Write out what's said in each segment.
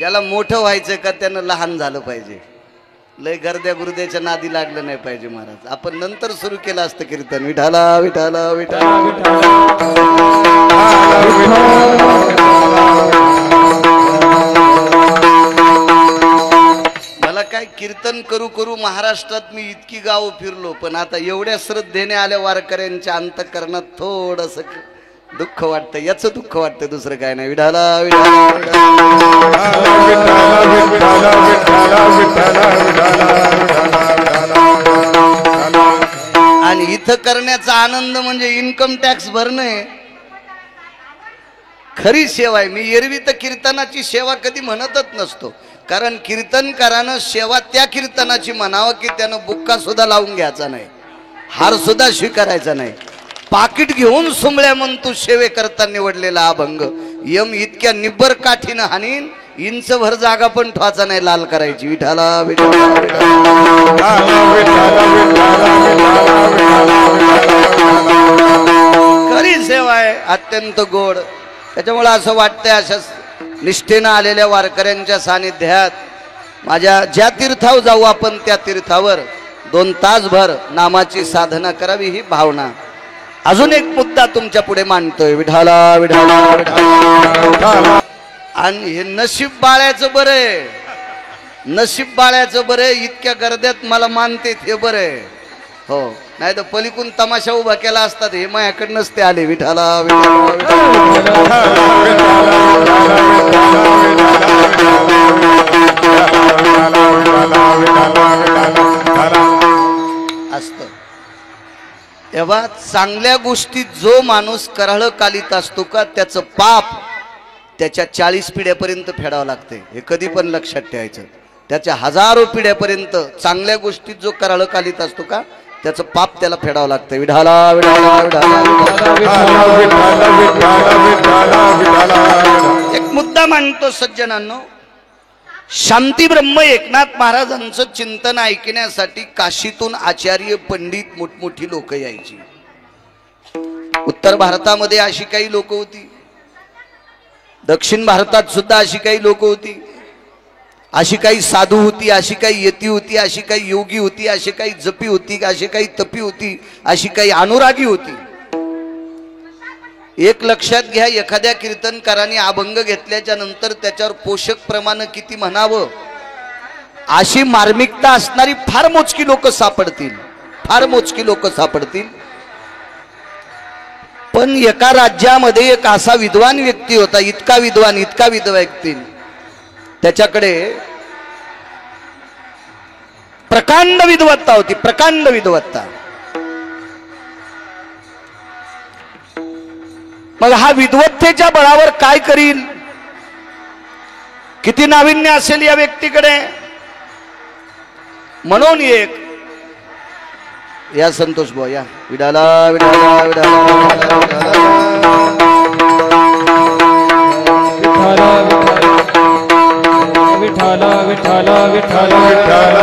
ज्याला मोठं व्हायचं का त्यानं लहान झालं पाहिजे. लय गर्द्या गुरुद्याच्या नादी लागलं नाही पाहिजे महाराज. आपण नंतर सुरू केलं असतं कीर्तन. विठाला विठाला विठाला मला काय कीर्तन करू करू महाराष्ट्रात मी इतकी गावं फिरलो, पण आता एवढ्या श्रद्धेने आल्या वारकऱ्यांच्या अंतःकरणात थोडस दुःख वाटतं. याचं दुःख वाटतं, दुसरं काय नाही. विठाला आणि इथं करण्याचा आनंद म्हणजे इन्कम टॅक्स भरणे खरी सेवा आहे. मी एरवी तर कीर्तनाची सेवा कधी म्हणतच नसतो, कारण कीर्तनकारानं सेवा त्या कीर्तनाची म्हणावं की त्यानं बुक्का सुद्धा लावून घ्यायचा नाही, हार सुद्धा स्वीकारायचा नाही. पाकिट घेऊन सुमळ्या म्हणतो सेवे करता निवडलेला अभंग. यम इतक्या निब्बर काठीनं हानीन, इंच भर जागा पण ठवाचा नाही लाल करायची. विठाला खरी सेवा आहे, अत्यंत गोड. त्याच्यामुळे असं वाटतंय अशा निष्ठेनं आलेल्या वारकऱ्यांच्या सानिध्यात माझ्या ज्या तीर्थावर जाऊ आपण त्या तीर्थावर 2 तासभर नामाची साधना करावी ही भावना. अजून एक मुद्दा तुमच्या पुढे मांडतोय. विठाला विठाला विठाला. आणि हे नशीब बाळ्याचं बरं, नशीब बाळ्याचं बरं. इतक्या गर्द्यात मला मानते हे बरं. हो, नाही तर पलीकडून तमाशा उभा केला असतात. हे माझ्याकडे नसते आले. विठाला असत. तेव्हा चांगल्या गोष्टीत जो माणूस करहळ कालीत असतो का त्याचं पाप त्याच्या 40 पिढ्यापर्यंत फेडावं लागते. हे कधी पण लक्षात ठेवायचं. त्याच्या हजारो पिढ्यापर्यंत चांगल्या गोष्टीत जो करहळ कालीत असतो का त्याचं पाप त्याला फेडावं लागतं. विठाला एक मुद्दा मांडतो सज्जनांनो. शांती ब्रह्म एकनाथ महाराजांचं चिंतन ऐकण्यासाठी काशीतून आचार्य पंडित मोठमोठी लोक यायची. उत्तर भारतामध्ये अशी काही लोक होती, दक्षिण भारतात सुद्धा अशी काही लोक होती, अशी काही साधू होती, अशी काही यती होती, अशी काही योगी होती, अशी काही जपी होती, अशी काही तपी होती, अशी काही अनुरागी होती. एक लक्षात घ्या, एखाद्या कीर्तनकाराने अभंग घेतल्याच्या नंतर त्याच्यावर पोषक प्रमाण किती म्हणावं अशी मार्मिकता असणारी फार मोजकी लोक सापडतील, फार मोजकी लोक सापडतील. पण एका राज्यामध्ये एक असा विद्वान व्यक्ती होता, इतका विद्वान व्यक्ती, त्याच्याकडे प्रकांड विद्वत्ता होती, प्रकांड विद्वत्ता. मग हा विद्वत्तेच्या बळावर काय करील, किती नाविन्य असेल या व्यक्तीकडे. म्हणून एक या संतोष भाऊ या. विडाला विडाला विडाला विठाला विठाला विठाला विठाला विठाला विठाला विठाला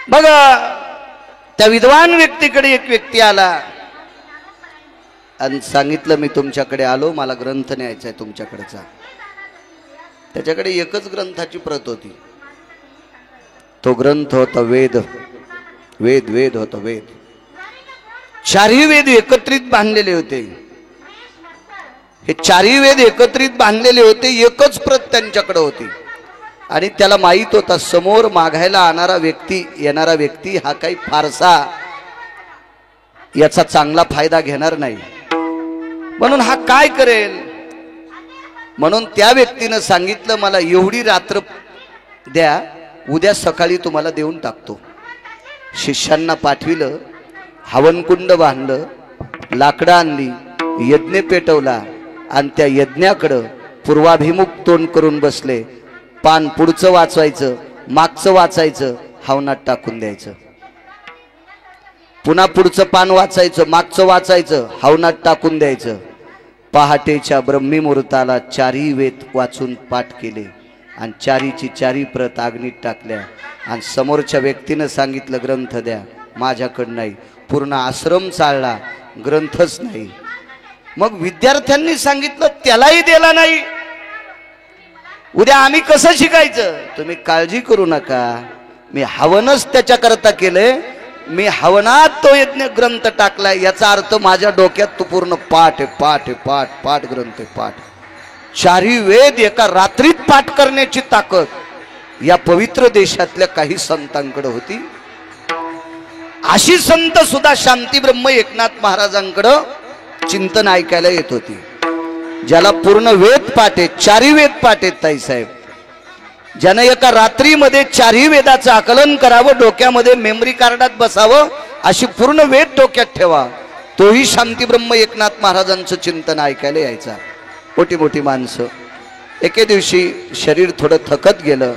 बघा. त्या विद्वान व्यक्तीकडे एक व्यक्ती आला आणि सांगितलं मी तुमच्याकडे आलो, मला ग्रंथ न्यायचा आहे तुमच्याकडचा. त्याच्याकडे एकच ग्रंथाची प्रत होती. तो ग्रंथ होता वेद. वेद वेद होता वेद. 4ही वेद एकत्रित बांधलेले होते. हे 4ही वेद एकत्रित बांधलेले होते. एकच प्रत त्यांच्याकडे होती आणि त्याला माहित होता समोर मागायला येणारा व्यक्ती हा काही फारसा याचा चांगला फायदा घेणार नाही, म्हणून हा काय करेल. म्हणून त्या व्यक्तीनं सांगितलं मला एवढी रात्र द्या, उद्या सकाळी तुम्हाला देऊन टाकतो. शिष्यांना पाठविलं हवनकुंड बांधलं, लाकडं आणली, यज्ञ पेटवला आणि त्या यज्ञाकडं पूर्वाभिमुख तोंड करून बसले. पान पुढचं वाचवायचं, मागचं वाचायचं, हवनात टाकून द्यायचं. पुन्हा पुढचं पान वाचायचं, मागचं वाचायचं, हवनात टाकून द्यायचं. पहाटेच्या ब्रह्मी मुहूर्ताला चारी वेद वाचून पाठ केले आणि चारीची चारी प्रत अग्नीत टाकल्या आणि समोरच्या व्यक्तीनं सांगितलं ग्रंथ द्या. माझ्याकडं नाही. पूर्ण आश्रम चालला, ग्रंथच नाही. मग विद्यार्थ्यांनी सांगितलं त्यालाही दिला नाही. उद्या आम्ही कसं शिकायचं? तुम्ही काळजी करू नका, मी हवनच त्याच्याकरता केलंय. मी हवनात तो यज्ञ ग्रंथ टाकलाय, याचा अर्थ माझ्या डोक्यात तो पूर्ण पाठ आहे, पाठ आहे, पाठ पाठ ग्रंथ आहे, पाठ. चारी वेद एका रात्रीत पाठ करण्याची ताकद या पवित्र देशातल्या काही संतांकडे होती. अशी संत सुद्धा शांती ब्रह्म एकनाथ महाराजांकडं चिंतन ऐकायला येत होती. ज्याला पूर्ण वेद पाठ आहेत, चारी वेद पाठ आहेत ताईसाहेब, ज्यानं एका रात्रीमध्ये चारही वेदाचं आकलन करावं, डोक्यामध्ये मेमरी कार्डात बसावं, अशी पूर्ण वेद डोक्यात ठेवा, तोही शांती ब्रह्म एकनाथ महाराजांचं चिंतन ऐकायला यायचा. मोठी मोठी माणसं. एके दिवशी शरीर थोडं थकत गेलं,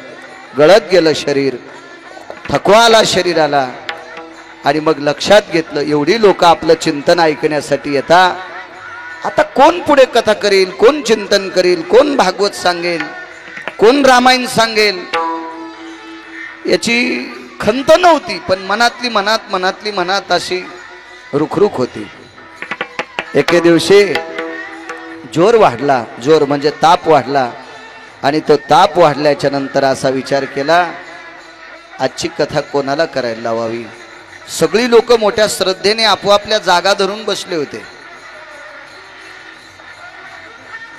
गळत गेलं शरीर, थकवा आला शरीराला. आणि मग लक्षात घेतलं एवढी लोक आपलं चिंतन ऐकण्यासाठी येतात, आता कोण पुढे कथा करेल, कोण चिंतन करेल, कोण भागवत सांगेल, कोण रामायण सांगेल, याची खंत नव्हती. पण मनातली मनात अशी रुखरुख होती. एके दिवशी जोर वाढला, जोर म्हणजे ताप वाढला. आणि तो ताप वाढल्याच्या नंतर असा विचार केला, आजची कथा कोणाला करायला लावावी. सगळी लोक मोठ्या श्रद्धेने आपोआपल्या जागा धरून बसले होते.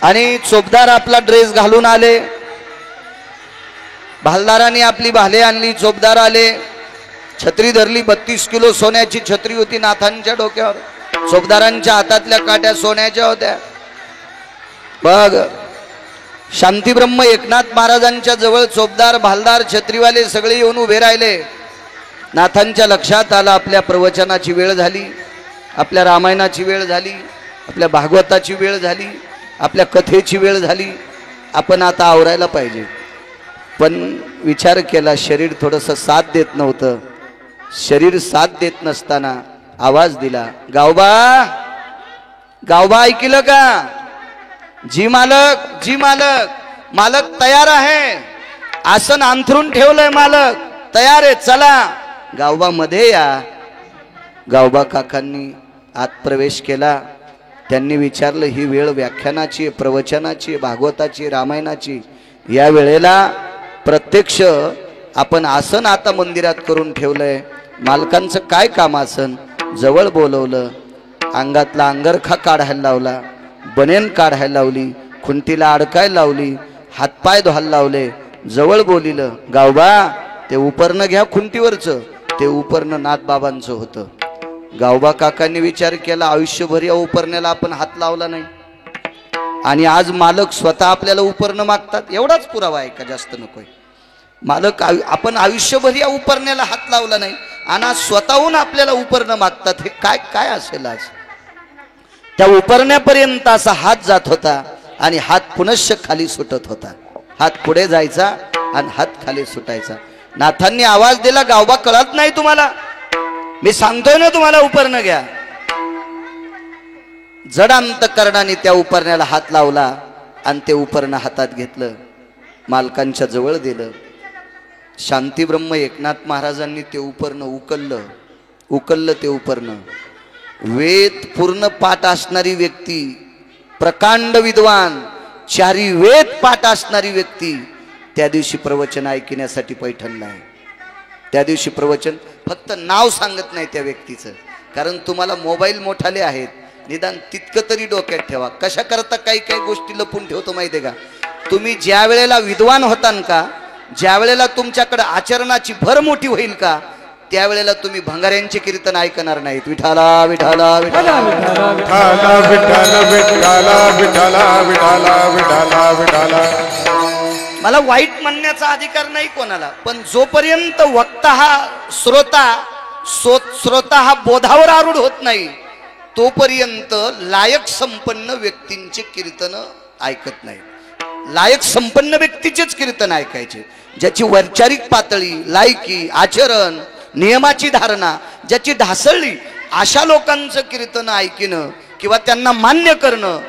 आणि चोपदार आपला ड्रेस घालून आले, भालदारांनी आपली भाले आणली, चोपदार आले, छत्री धरली. 32 किलो सोन्याची छत्री होती नाथांच्या डोक्यावर. चोपदारांच्या हातातल्या काट्या सोन्याच्या होत्या. बघ, शांती ब्रह्म एकनाथ महाराजांच्या जवळ चोपदार, भालदार, छत्रीवाले सगळे येऊन उभे राहिले. नाथांच्या लक्षात आलं आपल्या प्रवचनाची वेळ झाली, आपल्या रामायणाची वेळ झाली, आपल्या भागवताची वेळ झाली, आपल्या कथेची वेळ झाली, आपण आता आवरायला पाहिजे. पण विचार केला, शरीर थोडंसं साथ देत नव्हतं. शरीर साथ देत नसताना आवाज दिला, गावबा, गावबा ऐकलं का? जी मालक, जी मालक, मालक तयार आहे, आसन अंथरून ठेवलंय, मालक तयार आहे, चला. गावबा मध्ये या. गावबा काकांनी आत प्रवेश केला. त्यांनी विचारलं, ही वेळ व्याख्यानाची, प्रवचनाची, भागवताची, रामायणाची, या वेळेला प्रत्यक्ष आपण आसन आता मंदिरात करून ठेवलंय, मालकांचं काय काम? आसन. जवळ बोलवलं, अंगातला अंगरखा काढायला लावला, बनेन काढायला लावली, खुंटीला अडकायला लावली, हातपाय धुवायला लावले, जवळ बोलिलं, गावबा ते उपरणं घ्या खुंटीवरचं. ते उपरणं नाथबाबांचं होतं. गावबा काकांनी विचार केला, आयुष्यभर या उपरण्याला आपण हात लावला नाही आणि आज मालक स्वतः आपल्याला उपरणं मागतात. एवढाच पुरावा आहे का? जास्त नकोय. मालक आपण आयुष्यभर या उपरण्याला हात लावला नाही आणि आज स्वतःहून आपल्याला उपरणं मागतात. हे काय काय असेल? आज त्या उपरण्यापर्यंत असा हात जात होता आणि हात पुनश्च खाली सुटत होता. हात पुढे जायचा आणि हात खाली सुटायचा. नाथांनी आवाज दिला, गावबा कळत नाही तुम्हाला? मी सांगतोय ना तुम्हाला, उपरणं घ्या. जड अंतकरणाने त्या उपरण्याला हात लावला आणि ते उपरणं हातात घेतलं, मालकांच्या जवळ दिलं. शांती ब्रह्म एकनाथ महाराजांनी ते उपरणं उकललं ते उपरणं. वेद पूर्ण पाठ असणारी व्यक्ती, प्रकांड विद्वान, चारी वेद पाठ असणारी व्यक्ती त्या दिवशी प्रवचन ऐकण्यासाठी पैठणला आहे. त्या दिवशी प्रवचन फक्त नाव सांगत नाही त्या व्यक्तीचं, कारण तुम्हाला मोबाईल मोठाले आहेत, निदान तितकं तरी डोक्यात ठेवा. कशा करता काही काही गोष्टी लपून ठेवतो माहिती आहे का? तुम्ही ज्या वेळेला विद्वान होतान का, ज्या वेळेला तुमच्याकडे आचरणाची भर मोठी होईल का, त्यावेळेला तुम्ही भंगाऱ्यांचे कीर्तन ऐकणार नाहीत. विठाला विठाला विठाला विठाला विठाला विठाला विठाला विठाला विठाला. मला वाईट म्हणण्याचा अधिकार नाही कोणाला, पण जोपर्यंत वक्ता हा श्रोता श्रोता हा बोधावर आरूढ होत नाही तोपर्यंत लायक संपन्न व्यक्तींचे कीर्तन ऐकत नाही. लायक संपन्न व्यक्तीचेच कीर्तन ऐकायचे, ज्याची वैचारिक पातळी, लायकी, आचरण, नियमाची धारणा ज्याची ढासळली, अशा लोकांचं कीर्तन ऐकणं किंवा त्यांना मान्य करणं,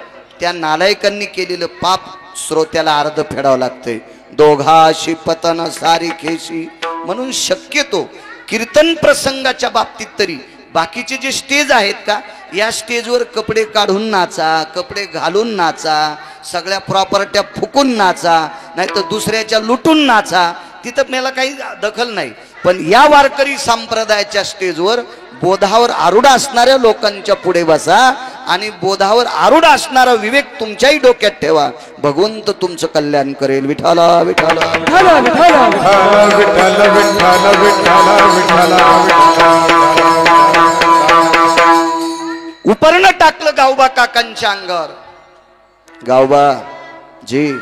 त्या नालायकांनी केलेलं पाप श्रोत्याला अर्ध फेडावं लागतंय. दोघाशी पतन सारिखेशी. म्हणून शक्यतो कीर्तन प्रसंगाच्या बाबतीत तरी बाकीचे जे स्टेज आहेत का, या स्टेजवर कपडे काढून नाचा, कपडे घालून नाचा, सगळ्या प्रॉपर्ट्या फुकून नाचा, नाही तर दुसऱ्याच्या लुटून नाचा, तिथं मला काही दखल नाही. पण या वारकरी संप्रदायाच्या स्टेजवर बोधावर आरूढ असणाऱ्या लोकांच्या पुढे बसा आणि बोधावर आरूढ असणारा विवेक तुमच्याही डोक्यात ठेवा. भगवंत तुमचं कल्याण करेल. विठाला विठाला विठाला विठाला विठाला विठाला विठाला विठाला. उपरणं टाकलं गावबा काकांच्या अंगावर. गावबा जी,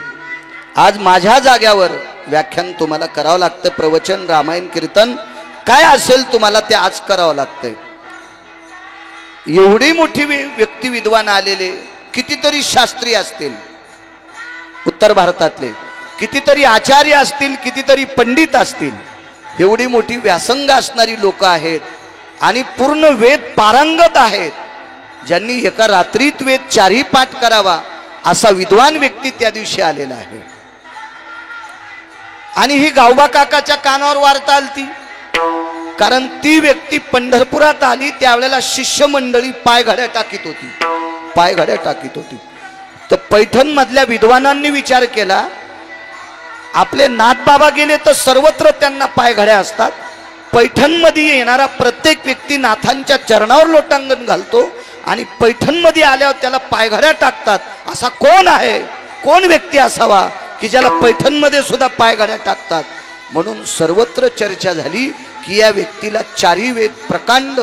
आज माझ्या जाग्यावर व्याख्यान तुम्हाला करावं लागतं. प्रवचन, रामायण, कीर्तन काय असेल तुम्हाला ते आज करावं लागतंय. एवढी मोठी व्यक्ती, विद्वान आलेले, कितीतरी शास्त्री असतील उत्तर भारतातले, कितीतरी आचार्य असतील, कितीतरी पंडित असतील, एवढी मोठी व्यासंग असणारी लोक आहेत आणि पूर्ण वेद पारंगत आहेत. ज्यांनी एका रात्रीत वेद 4ही पाठ करावा असा विद्वान व्यक्ती त्या दिवशी आलेला आहे. आणि ही गावबा काकाच्या कानावर वार्ता आलती, कारण ती व्यक्ती पंढरपुरात आली त्यावेळेला शिष्यमंडळी पायघड्या टाकीत होती, पायघड्या टाकीत होती. तर पैठण मधल्या विद्वानांनी विचार केला, आपले नाथबाबा गेले तर सर्वत्र त्यांना पायघड्या असतात, पैठणमध्ये येणारा प्रत्येक व्यक्ती नाथांच्या चरणावर लोटांगण घालतो आणि पैठणमध्ये आल्यावर त्याला पायघड्या टाकतात. असा कोण आहे, कोण व्यक्ती असावा की ज्याला पैठणमध्ये सुद्धा पायघड्या टाकतात. म्हणून सर्वत्र चर्चा झाली की या व्यक्तीला 4ही वेद प्रकांड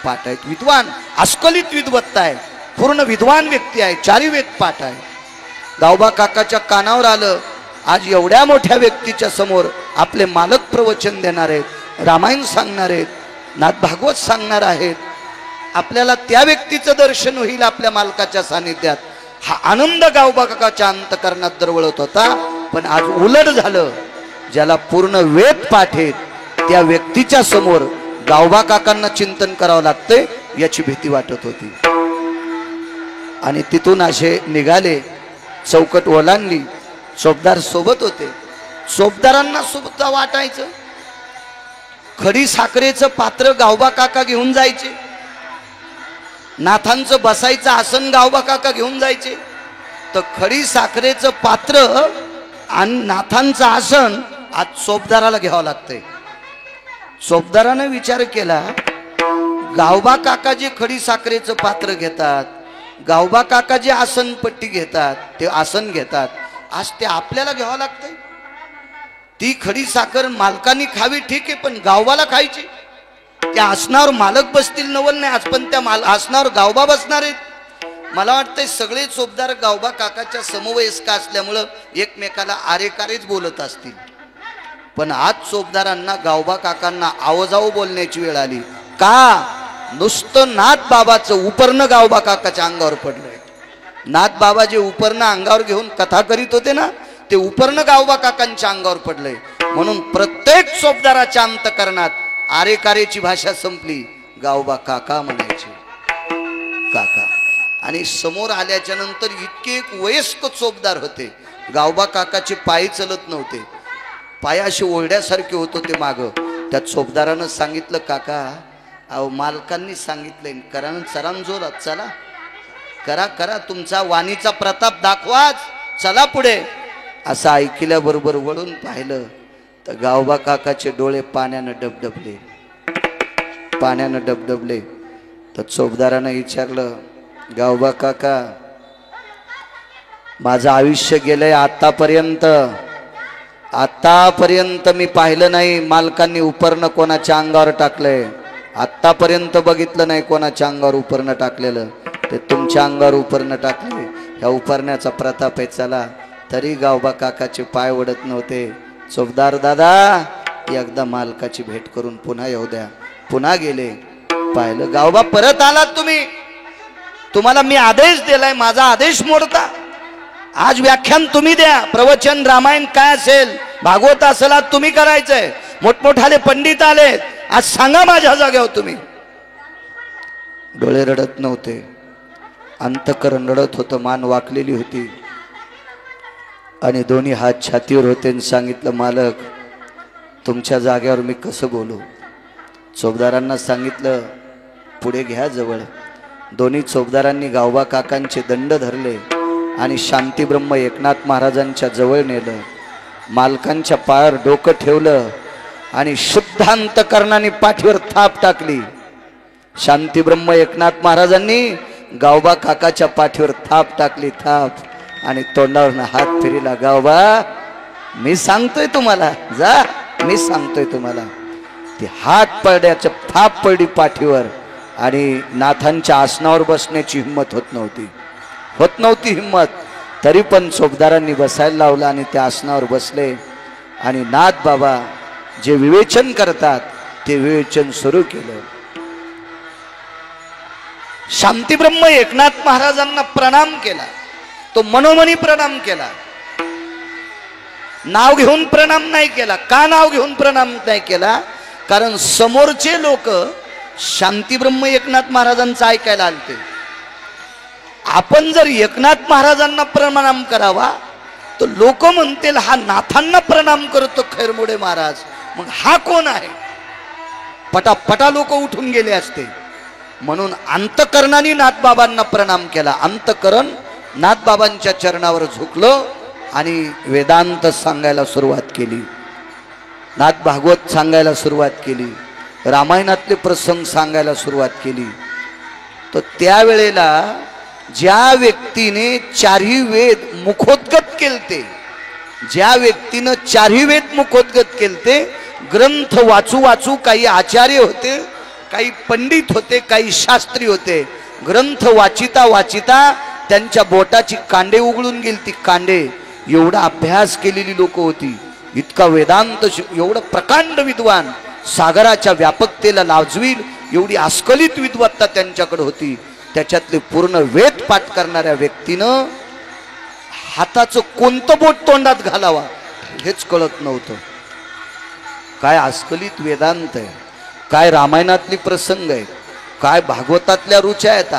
पाठ आहेत. विद्वान, अस्खलित विद्वत्ता आहे, पूर्ण विद्वान व्यक्ती आहे, 4ही वेद पाठ आहे. गावबा काकाच्या कानावर आलं, आज एवढ्या मोठ्या व्यक्तीच्या समोर आपले मालक प्रवचन देणार आहेत, रामायण सांगणार आहेत, नाथ भागवत सांगणार आहेत. आपल्याला त्या व्यक्तीचं दर्शन होईल आपल्या मालकाच्या सानिध्यात. हा आनंद गावबा काकाच्या अंतकरणात दरवळत होता. पण आज उलट झालं, ज्याला पूर्ण वेद पाठ आहेत त्या व्यक्तीच्या समोर गावबा काकांना चिंतन करावं लागतंय याची भीती वाटत होती. आणि तिथून असे निघाले, चौकट ओलांडली, सोबदार सोबत होते. सोबदारांना सुद्धा वाटायचं खडी साखरेचं पात्र गावबा काका घेऊन जायचे, नाथांचं बसायचं आसन गावबा काका घेऊन जायचे. तर खडी साखरेचं पात्र आणि नाथांचं आसन आज सोबदाराला घ्यावं लागतंय. सोबदाराने विचार केला, गावबा काका जे खडी साखरेचं पात्र घेतात, गावबा काका जे आसनपट्टी घेतात, ते आसन घेतात, आज ते आपल्याला घ्यावं लागतंय. ती खडी साखर मालकांनी खावी ठीक आहे, पण गावबाला खायची. त्या आसनावर मालक बसतील नवल नाही, आज पण त्या आसनावर गावबा बसणार आहेत. मला वाटतंय सगळे चोपदार गावबा काकाच्या समवयस्क असल्यामुळं एकमेकाला आरेकारेच बोलत असतील. पण आज चोपदारांना गावबा काकांना आवजाव बोलण्याची वेळ आली. का? नुसतं नाथ बाबाचं उपरणं गावबा काकाच्या अंगावर पडलंय. नाथ बाबा जे उपरणं अंगावर घेऊन कथा करीत होते ना, ते उपरणं गावबा काकांच्या अंगावर पडलंय. म्हणून प्रत्येक चोपदाराच्या अंतकरणात आरेकारेची भाषा संपली, गावबा काका म्हणायचे, काका. आणि समोर आल्याच्या नंतर इतके एक वयस्क चोपदार होते, गावबा काकाचे पाय चलत नव्हते, पायाशी ओढ्यासारखे होत होते माग. त्या चोपदारानं सांगितलं, काका अहो मालकांनी सांगितलंय, करा चरान जोरात, चला करा करा, तुमचा वाणीचा प्रताप दाखवाच, चला पुढे. असं ऐकल्याबरोबर वळून पाहिलं तर गावबा काकाचे डोळे पाण्यानं डबडबले, पाण्यानं डबडबले. तर चोपदारानं विचारलं, गावबा काका माझं आयुष्य गेलंय आतापर्यंत, आतापर्यंत मी पाहिलं नाही मालकांनी उपरणं कोणाच्या अंगावर टाकलंय, आतापर्यंत बघितलं नाही कोणाच्या अंगावर उपरणं टाकलेलं, ते तुमच्या अंगावर उपरणं टाकले, ह्या उपरण्याचा प्रताप आहे, चला. तरी गावबा काकाचे पाय ओढत नव्हते. चोपदार दादा एकदा मालकाची भेट करून पुन्हा येऊ द्या. पुन्हा गेले, पाहिलं गावबा परत आलात तुम्ही, तुम्हाला मी आदेश दिलाय, माझा आदेश मोडता. आज व्याख्यान तुम्ही द्या, प्रवचन रामायण काय असेल, भागवत असेल आज तुम्ही करायचंय. मोठमोठाले पंडित आले, आज सांगा माझ्या जागेवर तुम्ही. डोळे रडत नव्हते, अंतकरण रडत होतं, मान वाकलेली होती आणि दोन्ही हात छातीवर होते आणि सांगितलं, मालक तुमच्या जागेवर मी कसं बोलू. चौकदारांना सांगितलं, पुढे घ्या जवळ. दोन्ही चौकदारांनी गावबा काकांचे दंड धरले आणि शांतीब्रह्म एकनाथ महाराजांच्या जवळ नेलं. मालकांच्या पायावर डोकं ठेवलं आणि शुद्ध अंतकरणाने पाठीवर थाप टाकली. शांतीब्रह्म एकनाथ महाराजांनी गावबा काकाच्या पाठीवर थाप टाकली, थाप, आणि तोंडावरनं हात फिरला. गावबा मी सांगतोय तुम्हाला, जा, मी सांगतोय तुम्हाला. ती हात पडण्याच्या थाप पडली पाठीवर आणि नाथांच्या आसनावर बसण्याची हिंमत होत नव्हती हिंमत. तरी पण चौकदारांनी बसायला लावलं आणि त्या आसनावर बसले आणि नाथ बाबा जे विवेचन करतात ते विवेचन सुरू केलं. शांतीब्रह्म एकनाथ महाराजांना प्रणाम केला, तो मनोमनी प्रणाम केला, नाव घेऊन प्रणाम नाही केला. का नाव घेऊन प्रणाम नाही केला? कारण समोरचे लोक शांतीब्रह्म एकनाथ महाराजांचं ऐकायला आलते. आपण जर एकनाथ महाराजांना प्रणाम करावा तर लोक म्हणतील हा नाथांना प्रणाम करतो खैरमोडे महाराज, मग हा कोण आहे? पटापटा लोक उठून गेले असते. म्हणून अंतकरणाने नाथबाबांना प्रणाम केला. अंतकरण नाथबाबांच्या चरणावर झुकलं आणि वेदांत सांगायला सुरुवात केली, नाथ भागवत सांगायला सुरुवात केली, रामायणातले प्रसंग सांगायला सुरुवात केली. तर त्यावेळेला ज्या व्यक्तीने चारही वेद मुखोद्गत केलते, ज्या व्यक्तीनं चारही वेद मुखोद्गत केलते, ग्रंथ वाचू वाचू काही आचार्य होते, काही पंडित होते, काही शास्त्री होते. ग्रंथ वाचिता वाचिता त्यांच्या बोटाची कांडे उघडून गेली. ती कांडे, एवढा अभ्यास केलेली लोक होती, इतका वेदांत, एवढं प्रकांड विद्वान, सागराच्या व्यापकतेला लाजवील एवढी अस्खलित विद्वत्ता त्यांच्याकडे होती. त्याच्यातले पूर्ण वेद पाठ करणाऱ्या व्यक्तीनं हाताचं कोणतं बोट तोंडात घालावा हेच कळत नव्हतं. काय अस्खलित वेदांत आहे, काय रामायणातली प्रसंग आहे, काय भागवतातल्या रुच्या आहेत,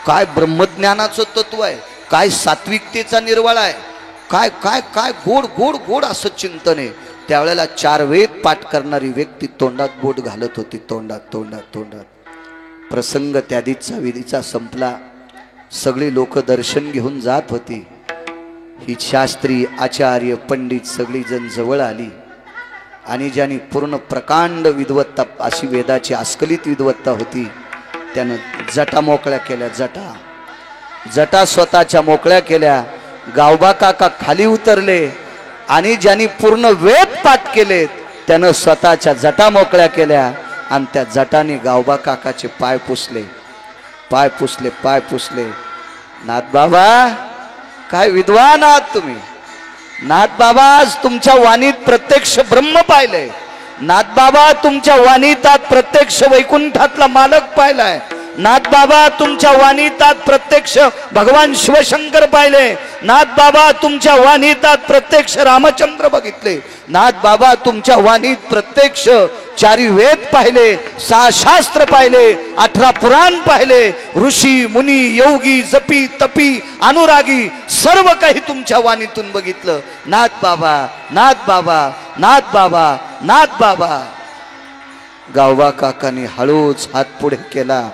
काय ब्रह्मज्ञानाचं तत्व आहे, काय सात्विकतेचा निर्वाळा आहे, काय काय काय गोड गोड गोड असं चिंतन आहे. त्यावेळेला चार वेद पाठ करणारी व्यक्ती तोंडात बोट घालत होती, तोंडात तोंडात तोंडात. प्रसंग त्यादीचा विधीचा संपला. सगळी लोक दर्शन घेऊन जात होती. ही शास्त्री, आचार्य, पंडित सगळी जण जवळ आली आणि ज्यांनी पूर्ण प्रकांड विद्वत्ता, अशी वेदाची अस्खलित विद्वत्ता होती, त्यानं जटा मोकळ्या केल्या. जटा स्वतःच्या मोकळ्या केल्या. गावबा काका खाली उतरले आणि ज्यांनी पूर्ण वेद पाठ केलेत त्यानं स्वतःच्या जटा मोकळ्या केल्या आणि त्या जटाने गावबा काकाचे पाय पुसले, पाय पुसले, पाय पुसले. नाथबाबा काय विद्वान आहात तुम्ही. नाथबाबा आज तुमच्या वाणीत प्रत्यक्ष ब्रह्म पाहिलंय. नाथबाबा तुमच्या वाणीत आज प्रत्यक्ष वैकुंठातला मालक पाहिलाय. नाथबाबा तुमच्या वाणीत आज प्रत्यक्ष भगवान शिवशंकर पाहिले. नाथबाबा तुमच्या वाणीत आज प्रत्यक्ष रामचंद्र बघितले. नाथबाबा तुमच्या वाणीत प्रत्यक्ष चारी वेद पाहिले, 6 शास्त्र पाहिले, 18 पुराण पाहिले, ऋषी मुनी योगी जपी तपी अनुरागी सर्व काही तुमच्या वाणीतून बघितलं. नाथबाबा, नाथबाबा, नाथबाबा, नाथबाबा. गावबा काकाने हळूच हात पुढे केला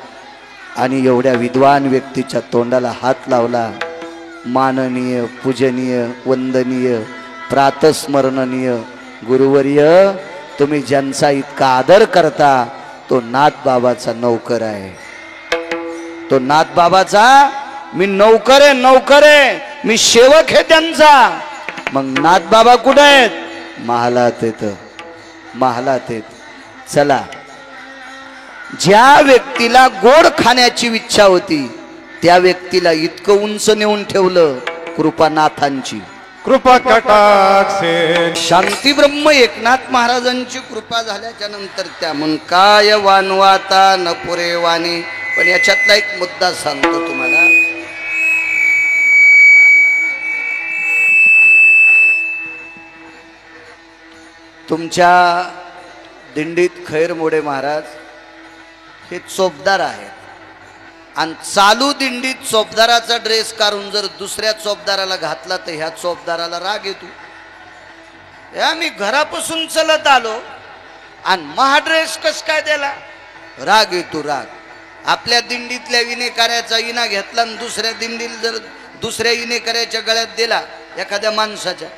आणि एवढ्या विद्वान व्यक्तीच्या तोंडाला हात लावला. माननीय, पूजनीय, वंदनीय, प्रातस्मरणीय गुरुवर्य, तुम्ही ज्यांचा इतका आदर करता तो नाथबाबाचा नौकर आहे. तो नाथबाबाचा मी नौकर आहे, नौकर आहे, मी सेवक आहे त्यांचा. मग नाथबाबा कुठे आहेत? महालात येत, महालात येत. चला, ज्या व्यक्तीला गोड खाण्याची इच्छा होती त्या व्यक्तीला इतकं उंच नेऊन ठेवलं कृपानाथांची. कृपा कटाक्षे शांती ब्रह्म एकनाथ महाराजांची कृपा झाल्याच्या नंतर त्यामून काय वानवाता न पुरे वाणी. पण याच्यातला एक मुद्दा सांगतो तुम्हाला. तुमच्या दिंडीत खैर मोडे महाराज हे चोपदार आहेत आणि चालू दिंडीत चोपदाराचा ड्रेस काढून जर दुसऱ्या चोपदाराला घातला तर ह्या चोपदाराला राग येतो. या मी घरापासून चलत आलो आणि महा ड्रेस कस काय दिला, राग येतो राग. आपल्या दिंडीतल्या विनेकार्याचा इना घेतला आणि दुसऱ्या दिंडीला जर दुसऱ्या विनेकार्याच्या गळ्यात दिला एखाद्या माणसाच्या,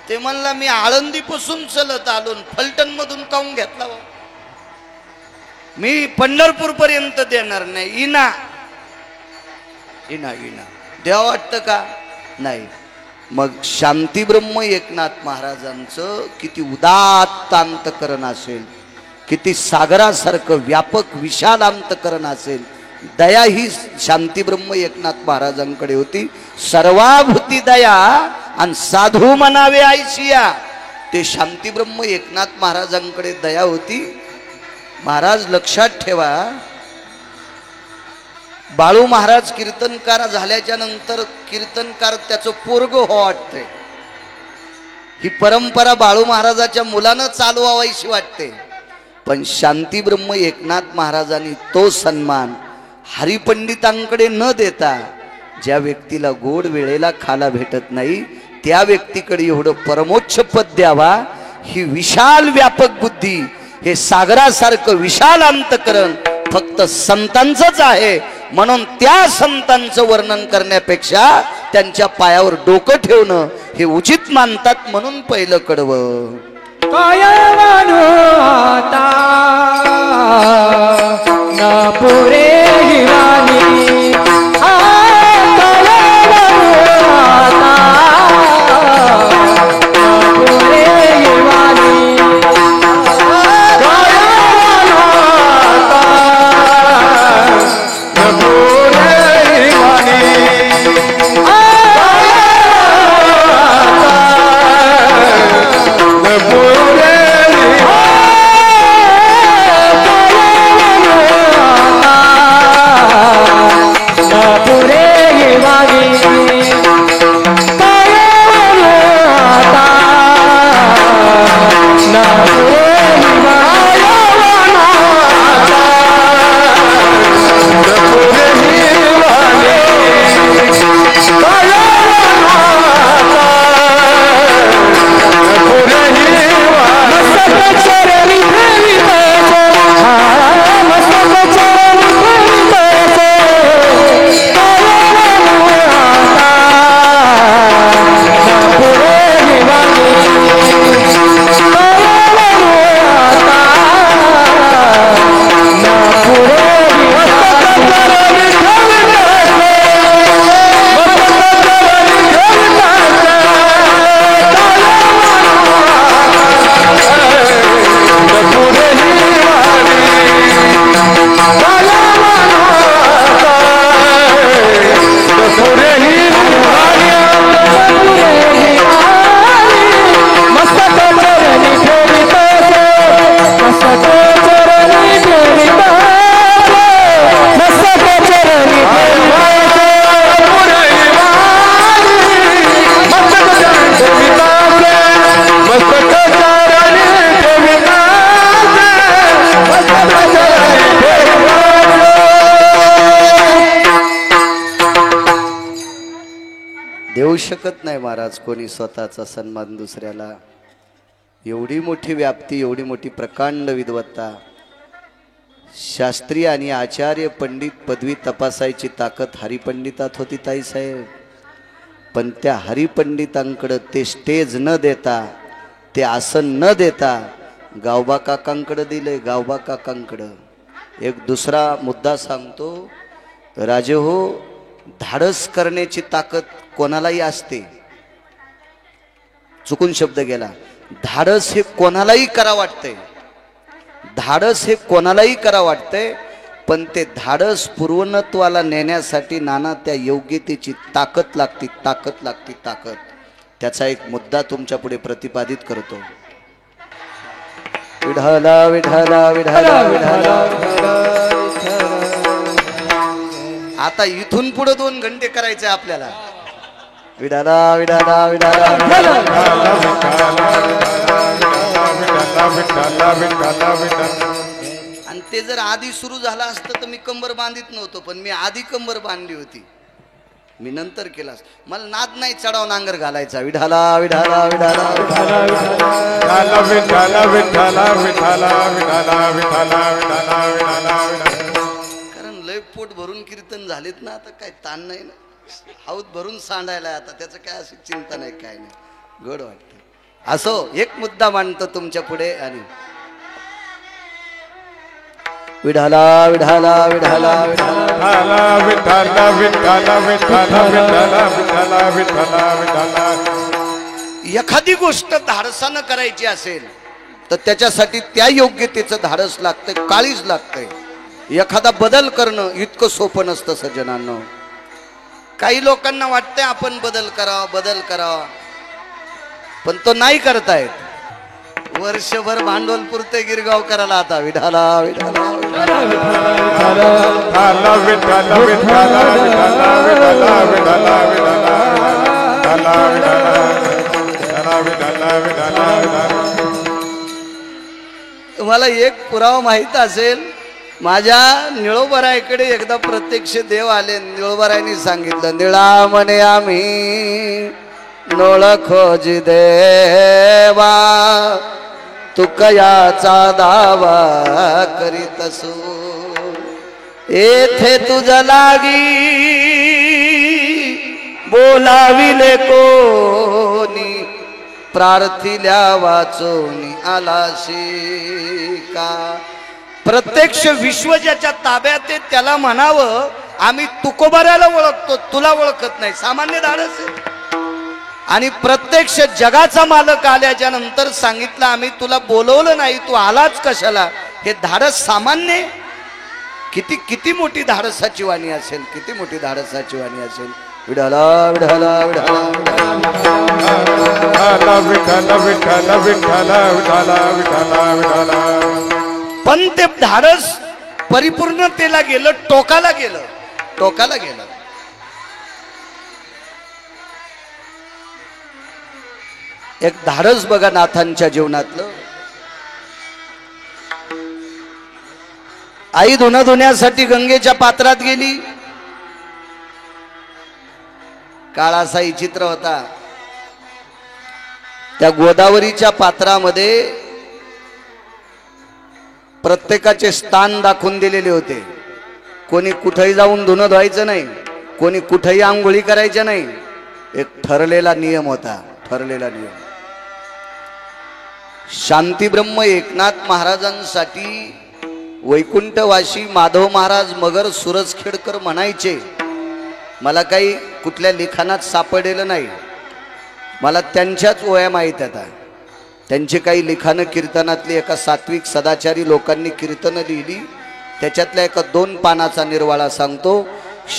ते म्हणला मी आळंदीपासून चलत आलो फलटण मधून काऊन घेतला बा, मी पंढरपूर पर्यंत देणार नाही. इना इना इना द्या वाटतं का नाही. मग शांती ब्रह्म एकनाथ महाराजांचं किती उदात्त अंतकरण असेल, किती सागरासारखं व्यापक विशाल अंतकरण असेल. दया ही शांती ब्रह्म एकनाथ महाराजांकडे होती. सर्वाभूती दया आणि साधू म्हणावे आयशिया, ते शांती ब्रह्म एकनाथ महाराजांकडे दया होती. महाराज लक्षात ठेवा, बाळू महाराज कीर्तनकार झाल्याच्या नंतर कीर्तनकार त्याचं पोरग हो वाटतंय. ही परंपरा बाळू महाराजाच्या मुलानं चालवावीशी वाटते. पण शांती ब्रह्म एकनाथ महाराजांनी तो सन्मान हरिपंडितांकडे न देता, ज्या व्यक्तीला गोड वेळेला खाला भेटत नाही त्या व्यक्तीकडे एवढं परमोच्च पद द्यावा, ही विशाल व्यापक बुद्धी, हे सागरासारखं विशाल अंतकरण फक्त संतांचंच आहे. म्हणून त्या संतांचं वर्णन करण्यापेक्षा त्यांच्या पायावर डोकं ठेवणं हे उचित मानतात. म्हणून पहिलं कडवं काय मानू आता न पुरे हिवानी. देऊ शकत नाही महाराज कोणी स्वतःचा सन्मान दुसऱ्याला. एवढी मोठी व्याप्ती, एवढी मोठी प्रकांड विद्वत्ता, शास्त्रीय आणि आचार्य पंडित पदवी तपासायची ताकद हरिपंडितात होती ताईसाहेब. पण त्या हरिपंडितांकडं ते स्टेज न देता, ते आसन न देता गावबा काकांकडं दिले. गावबा काकांकडं एक दुसरा मुद्दा सांगतो राजे हो, धाडस करण्याची ताकद कोणालाही असते. चुकून शब्द गेला. धाडस हे कोणालाही करा वाटतंय, धाडस हे कोणालाही करा वाटतंय, पण ते धाडस पूर्णत्वाला नेण्यासाठी नाना त्या योग्यतेची ताकद लागते, ताकद लागते, ताकद. त्याचा एक मुद्दा तुमच्या पुढे प्रतिपादित करतो. विठाला विठाला विठाला विठाला. आता इथून पुढे 2 घंटे करायचे आपल्याला. विठाला विठाला विठाला. आणि ते जर आधी सुरू झालं असतं तर मी कंबर बांधित नव्हतो, पण मी आधी कंबर बांधली होती, मी नंतर केलास. मला नाद नाही चढाव नांगर घालायचा. विठाला विठाला विठाला विठाला विठाला विठाला विठाला विठाला विठाला विठाला विठाला विठाला. कारण लय पोट भरून कीर्तन झालेत ना, आता काय ताण नाही ना, हाऊत भरून सांडायला आता, त्याचं काय अशी चिंता नाही, काय नाही, गोड वाटतं. असो, एक मुद्दा मांडतो तुमच्या पुढे. आणि विठाला विठाला विठाला विठाला विठाला विठाला विठाला विठाला विठाला विठाला विठाला. एखादी गोष्ट धाडसानं करायची असेल तर त्याच्यासाठी त्या योग्यतेचं धाडस लागतंय, काळीज लागतंय. एखादा बदल करणं इतकं सोपं नसतं सज्जनांनो. काही लोकांना वाटतंय आपण बदल करावा, पण तो नाही करतायत. वर्षभर भांडवल पुरते गिरगाव करायला आता. विठाला विठाला विठाला विठाला विठाला विठाला विठाला विठाला विठाला विठाला. तुम्हाला एक पुरावा माहित असेल, माझ्या निळोबरायकडे एकदा प्रत्यक्ष देव आले. निळोबरायनी सांगितलं, निळा म्हणे आम्ही नोळ खोजी देवा, तू कयाचा दावा करीत असो, येथे तुझ लागी बोलाविले कोणी, प्रार्थिल्या वाचोनी आलाशी का. प्रत्यक्ष विश्व ज्याच्या ताब्यात आहे त्याला म्हणावं आम्ही तुकोबाऱ्याला ओळखतो, तुला ओळखत नाही. सामान्य धाडस आहे. आणि प्रत्यक्ष जगाचा मालक आल्याच्या नंतर सांगितलं आम्ही तुला बोलवलं नाही, तू आलाच कशाला. हे धाडस सामान्य. किती किती मोठी धाडसाची वाणी असेल, किती मोठी धाडसाची वाणी असेल. विठाला विठाला विठाला विठाला विठाला विठाला विठाला विठाला विठाला. पण ते धाडस परिपूर्णतेला गेलं, टोकाला गेलं. एक धाडस बघा नाथांच्या जीवनातलं. आई धुणं धुण्यासाठी गंगेच्या पात्रात गेली. काळा असा चित्र होता. त्या गोदावरीच्या पात्रामध्ये प्रत्येकाचे स्थान दाखवून दिलेले होते. कोणी कुठेही जाऊन धुणं धुवायचं नाही, कोणी कुठेही आंघोळी करायच्या नाही. एक ठरलेला नियम होता, ठरलेला नियम. शांतीब्रह्म एकनाथ महाराजांसाठी वैकुंठवासी माधव महाराज मगर सुरजखेडकर म्हणायचे, मला काही कुठल्या लिखाणात सापडलेलं नाही, मला त्यांच्याच ओया माहीत आहेत. त्यांची काही लिखाणं कीर्तनातली एका सात्विक सदाचारी लोकांनी कीर्तनं लिहिली, त्याच्यातल्या एका 2 पानाचा निर्वाळा सांगतो.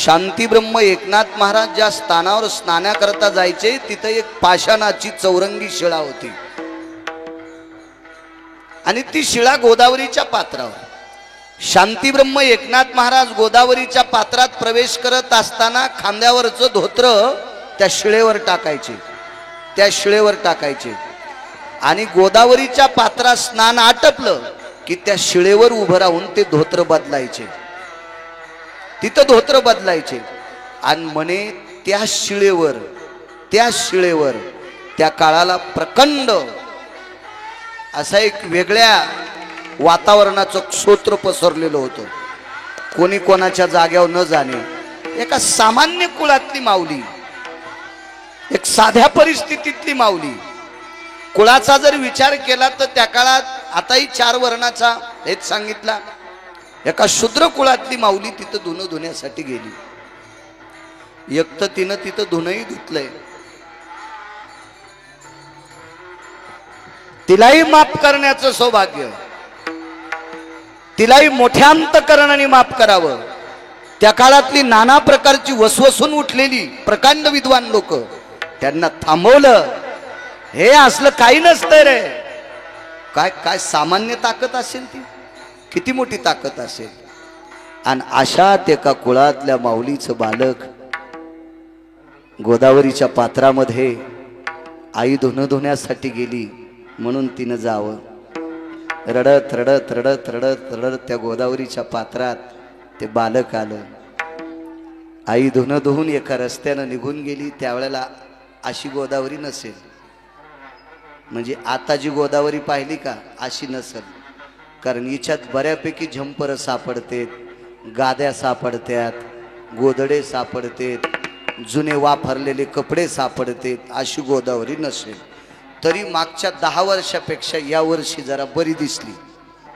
शांतीब्रह्म एकनाथ महाराज ज्या स्थानावर स्नानाकरता जायचे तिथं एक पाषाणाची चौरंगी शिळा होती आणि ती शिळा गोदावरीच्या पात्रावर. शांतीब्रह्म एकनाथ महाराज गोदावरीच्या पात्रात प्रवेश करत असताना खांद्यावरचं धोत्र त्या शिळेवर टाकायचे आणि गोदावरीच्या पात्रात स्नान आटपलं की त्या शिळेवर उभं राहून ते धोत्र बदलायचे, तिथं धोत्र बदलायचे. आणि म्हणे त्या शिळेवर त्या काळाला प्रचंड असा एक वेगळ्या वातावरणाचं क्षेत्र पसरलेलं होतं. कोणी कोणाच्या जाग्यावर न जाणे. एका सामान्य कुळातली माऊली, एक साध्या परिस्थितीतली माऊली. कुळाचा जर विचार केला तर त्या काळात आताही 4 वर्णाचा हेच सांगितला. एका शूद्र कुळातली माऊली तिथं धुणं धुण्यासाठी गेली. एक तर तिनं तिथं धुणंही धुतलंय, तिलाही माफ करण्याचं सौभाग्य, तिलाही मोठ्या अंतकरणाने माफ करावं. त्या काळातली नाना प्रकारची वसवसून उठलेली प्रकांड विद्वान लोक त्यांना थांबवलं. हे असलं काही नसतं रे. काय काय सामान्य ताकद असेल ती, किती मोठी ताकद असेल. आणि अशात एका कुळातल्या माऊलीचं बालक गोदावरीच्या पात्रामध्ये आई धुणं धुण्यासाठी गेली म्हणून तिनं जावं. रडत रडत रडत रडत रडत त्या गोदावरीच्या पात्रात ते बालक आलं. आई धुणं धुवून एका रस्त्यानं निघून गेली. त्यावेळेला अशी गोदावरी नसेल, म्हणजे आता जी गोदावरी पाहिली का अशी नसेल. कारण हिच्यात बऱ्यापैकी झंपर सापडतेत, गाद्या सापडत्यात, गोदडे सापडतेत, जुने वापरलेले कपडे सापडतेत. अशी गोदावरी नसेल. तरी मागच्या 10 वर्षापेक्षा या वर्षी जरा बरी दिसली.